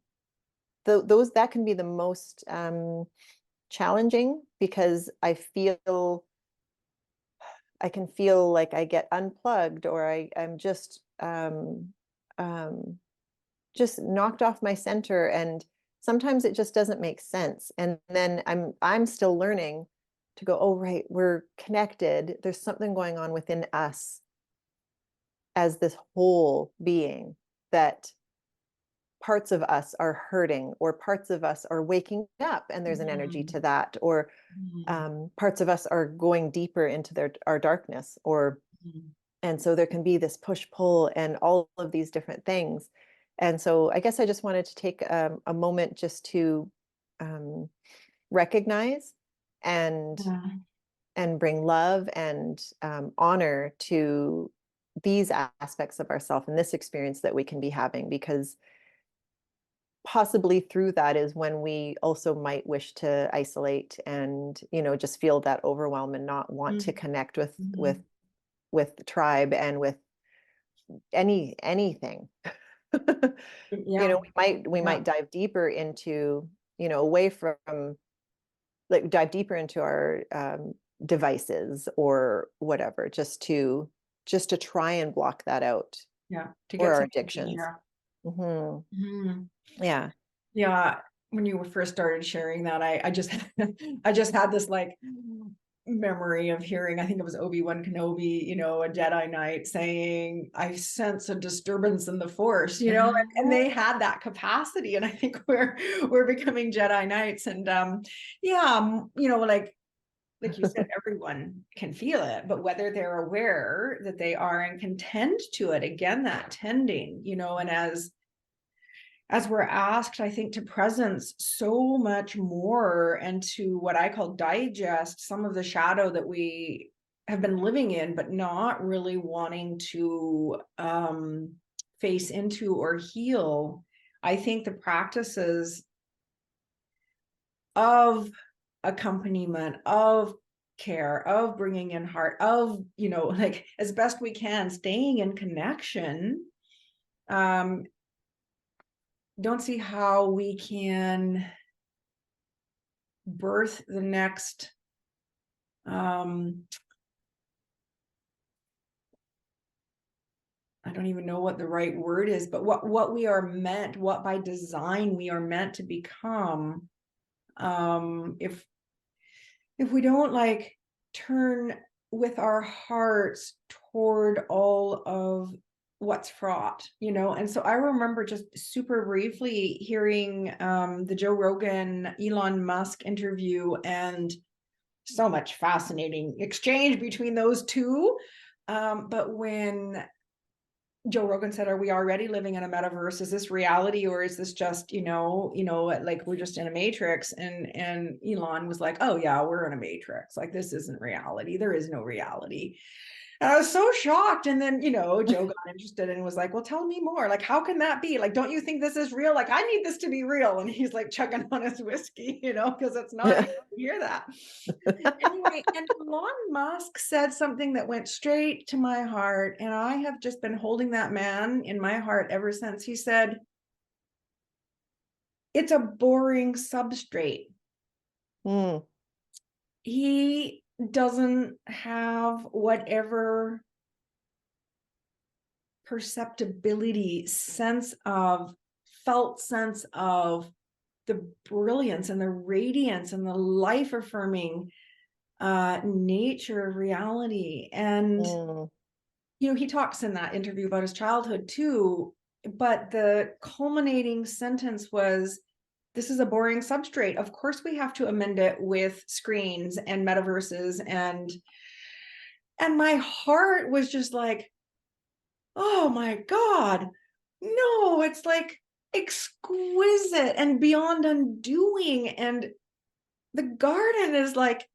that can be the most challenging, because I can feel like I get unplugged, or I'm just knocked off my center, and sometimes it just doesn't make sense. And then I'm still learning to go, oh right, we're connected. There's something going on within us as this whole being, that parts of us are hurting, or parts of us are waking up, and there's an energy to that, or parts of us are going deeper into our darkness, or and so there can be this push pull and all of these different things. And so I guess I just wanted to take a moment just to recognize and bring love and honor to these aspects of ourselves and this experience that we can be having, because possibly through that is when we also might wish to isolate and, just feel that overwhelm and not want to connect with the tribe and with anything. We might dive deeper into, away from, like, dive deeper into our devices or whatever, just to try and block that out. To or get our some addictions. Yeah. Yeah, when you first started sharing that, I just I just had this like memory of hearing, I think it was Obi-Wan Kenobi, a Jedi Knight saying, I sense a disturbance in the Force, and they had that capacity. And I think we're becoming Jedi Knights. And like you said, everyone can feel it, but whether they're aware that they are and can tend to it, again, that tending, and as we're asked, I think, to presence so much more and to what I call digest some of the shadow that we have been living in, but not really wanting to face into or heal. I think the practices of accompaniment, of care, of bringing in heart, of, like, as best we can, staying in connection, don't see how we can birth the next I don't even know what the right word is, but what we are meant, what by design we are meant to become, if we don't like turn with our hearts toward all of what's fraught, and so I remember just super briefly hearing the Joe Rogan Elon Musk interview, and so much fascinating exchange between those two, but when Joe Rogan said, are we already living in a metaverse? Is this reality, or is this just, like we're just in a matrix? And Elon was like, oh yeah, we're in a matrix. Like, this isn't reality. There is no reality. And I was so shocked. And then, Joe got interested and was like, well, tell me more. Like, how can that be? Like, don't you think this is real? Like, I need this to be real. And he's like chugging on his whiskey, because it's not, you hear that. Anyway, and Elon Musk said something that went straight to my heart. And I have just been holding that man in my heart ever since. He said, it's a boring substrate. He doesn't have whatever perceptibility, felt sense of the brilliance and the radiance and the life affirming nature of reality. And he talks in that interview about his childhood too, but the culminating sentence was, this is a boring substrate. Of course we have to amend it with screens and metaverses, and my heart was just like, oh my God, no, it's like exquisite and beyond undoing. And the garden is like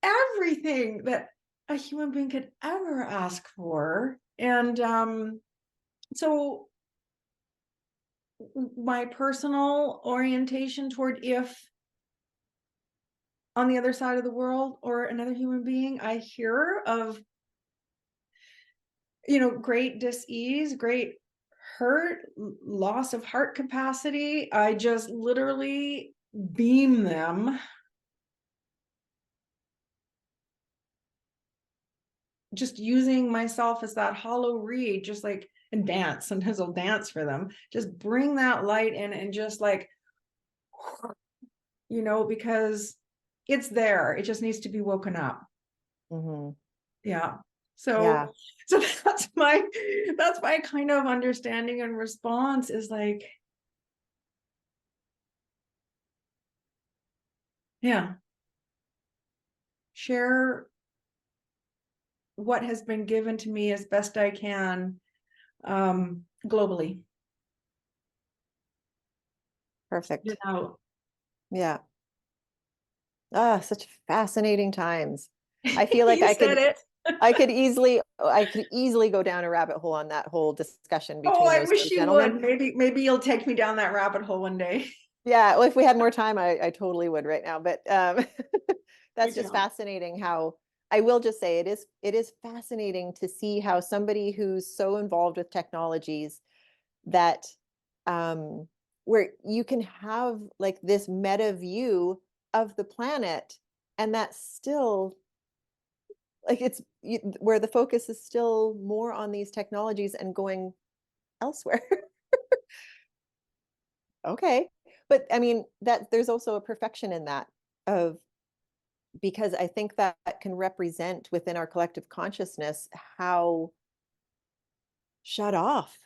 everything that a human being could ever ask for. And so my personal orientation toward if on the other side of the world or another human being I hear of, great dis-ease, great hurt, loss of heart capacity, I just literally beam them, just using myself as that hollow reed, just like, and dance. Sometimes I'll dance for them. Just bring that light in and just like, because it's there. It just needs to be woken up. Mm-hmm. Yeah. Yeah, So that's my kind of understanding and response is like, yeah, share what has been given to me as best I can, globally. Send perfect. it out. Yeah. Ah, such fascinating times. I feel like You said it. I could easily go down a rabbit hole on that whole discussion Oh, between I those wish two you gentlemen. would. Maybe you'll take me down that rabbit hole one day. Yeah, well, if we had more time, I totally would right now. But We that's just don't. fascinating how I will just say it is fascinating to see how somebody who's so involved with technologies that um where you can have like this meta view of the planet and that's still like where the focus is still more on these technologies and going elsewhere. Okay. But I mean that there's also a perfection in that of because I think that can represent within our collective consciousness how shut off,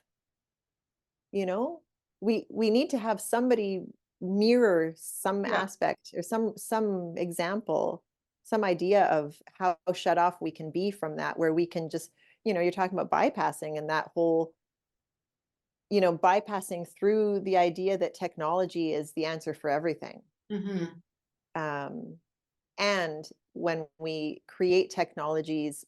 you know? We need to have somebody mirror some Yeah. aspect or some example, some idea of how shut off we can be from that, where we can just, you're talking about bypassing and that whole, bypassing through the idea that technology is the answer for everything. Hmm. Um, and when we create technologies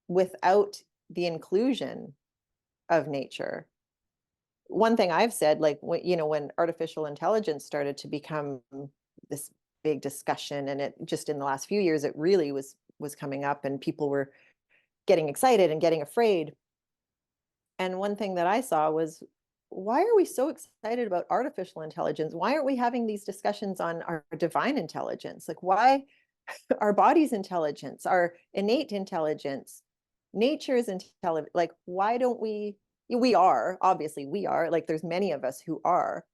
without the inclusion of nature. One thing I've said, like when artificial intelligence started to become this big discussion, and it just in the last few years, it really was coming up, and people were getting excited and getting afraid. And one thing that I saw was, why are we so excited about artificial intelligence? Why aren't we having these discussions on our divine intelligence? Like, why our body's intelligence, our innate intelligence, nature's intelligence? Like, why don't we are, obviously we are, like there's many of us who are,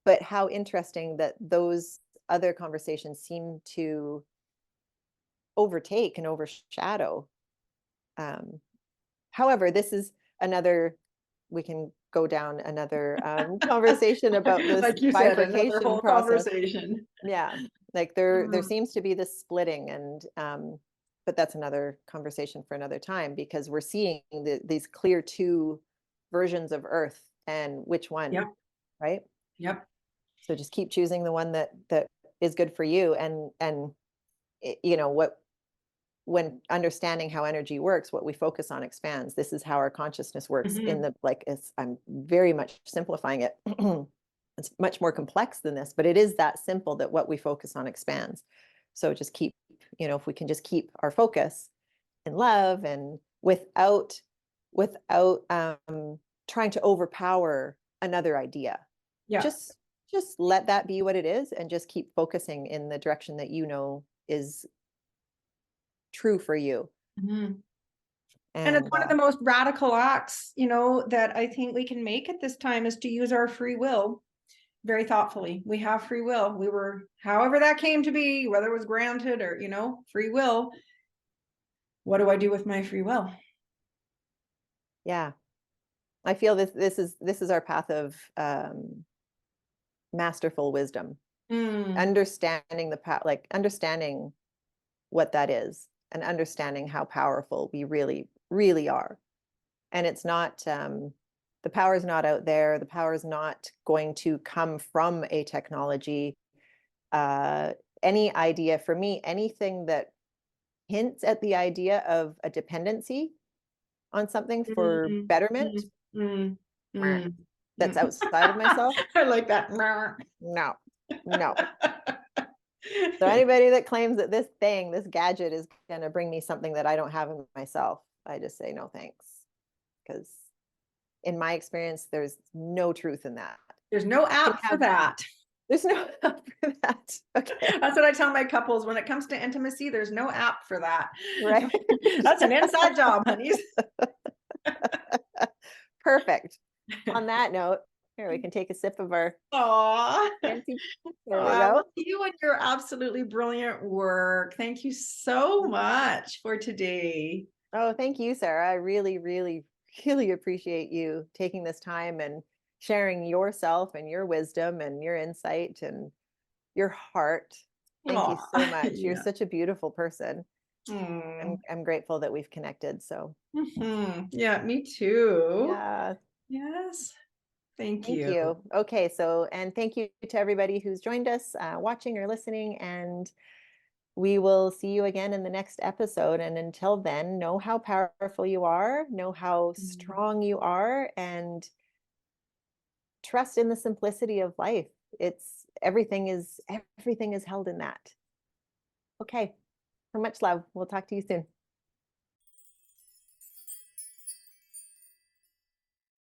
but how interesting that those other conversations seem to overtake and overshadow. Um, However, this is another, we can go down another conversation about this Like you said, another bifurcation whole process. conversation. Yeah, like there Mm. seems to be this splitting, and but that's another conversation for another time because we're seeing these clear two versions of Earth and which one, Yep. right? Yep. So just keep choosing the one that is good for you, and what when understanding how energy works, what we focus on expands. This is how our consciousness works in Hmm. the like it's I'm very much simplifying it. It's much more complex than this, but it is that simple that what we focus on expands. So just keep, if we can just keep our focus in love and without trying to overpower another idea. Yeah. Just just let that be what it is and just keep focusing in the direction that is true for you. Hmm. And it's And one of the most radical acts, that I think we can make at this time is to use our free will very thoughtfully. We have free will. We were, however that came to be, whether it was granted or, free will. What do I do with my free will? yeah, I feel this is our path of masterful wisdom, Mm. understanding the path, like understanding what that is. and understanding how powerful we really, really are. And it's not, the power is not out there. The power is not going to come from a technology. Any idea for me, anything that hints at the idea of a dependency on something for Mm, betterment, mm, mm, meh, mm, that's mm. outside of myself. I like that. No, no. So anybody that claims that this gadget is going to bring me something that I don't have in myself, I just say no thanks. Because in my experience, there's no truth in that. There's no You can app for have, that. there's no help for that. Okay. That's what I tell my couples when it comes to intimacy. There's no app for that. Right. That's an inside job, honeys. Perfect. On that note, here we can take a sip of our Aw. fancy. There we go. Well, you and your absolutely brilliant work. Thank you so much for today. Oh, thank you, Sarah. I really, really, really appreciate you taking this time and sharing yourself and your wisdom and your insight and your heart. Thank you so Aw, much. You're yeah. such a beautiful person. Mm. I'm grateful that we've connected. So Yeah, me too. yeah, Yes. Thank thank you. you. Okay, so and thank you to everybody who's joined us, watching or listening, and we will see you again in the next episode. And until then, know how powerful you are, know how Mm. strong you are, and trust in the simplicity of life. It's everything is held in that. Okay. So much love. We'll talk to you soon.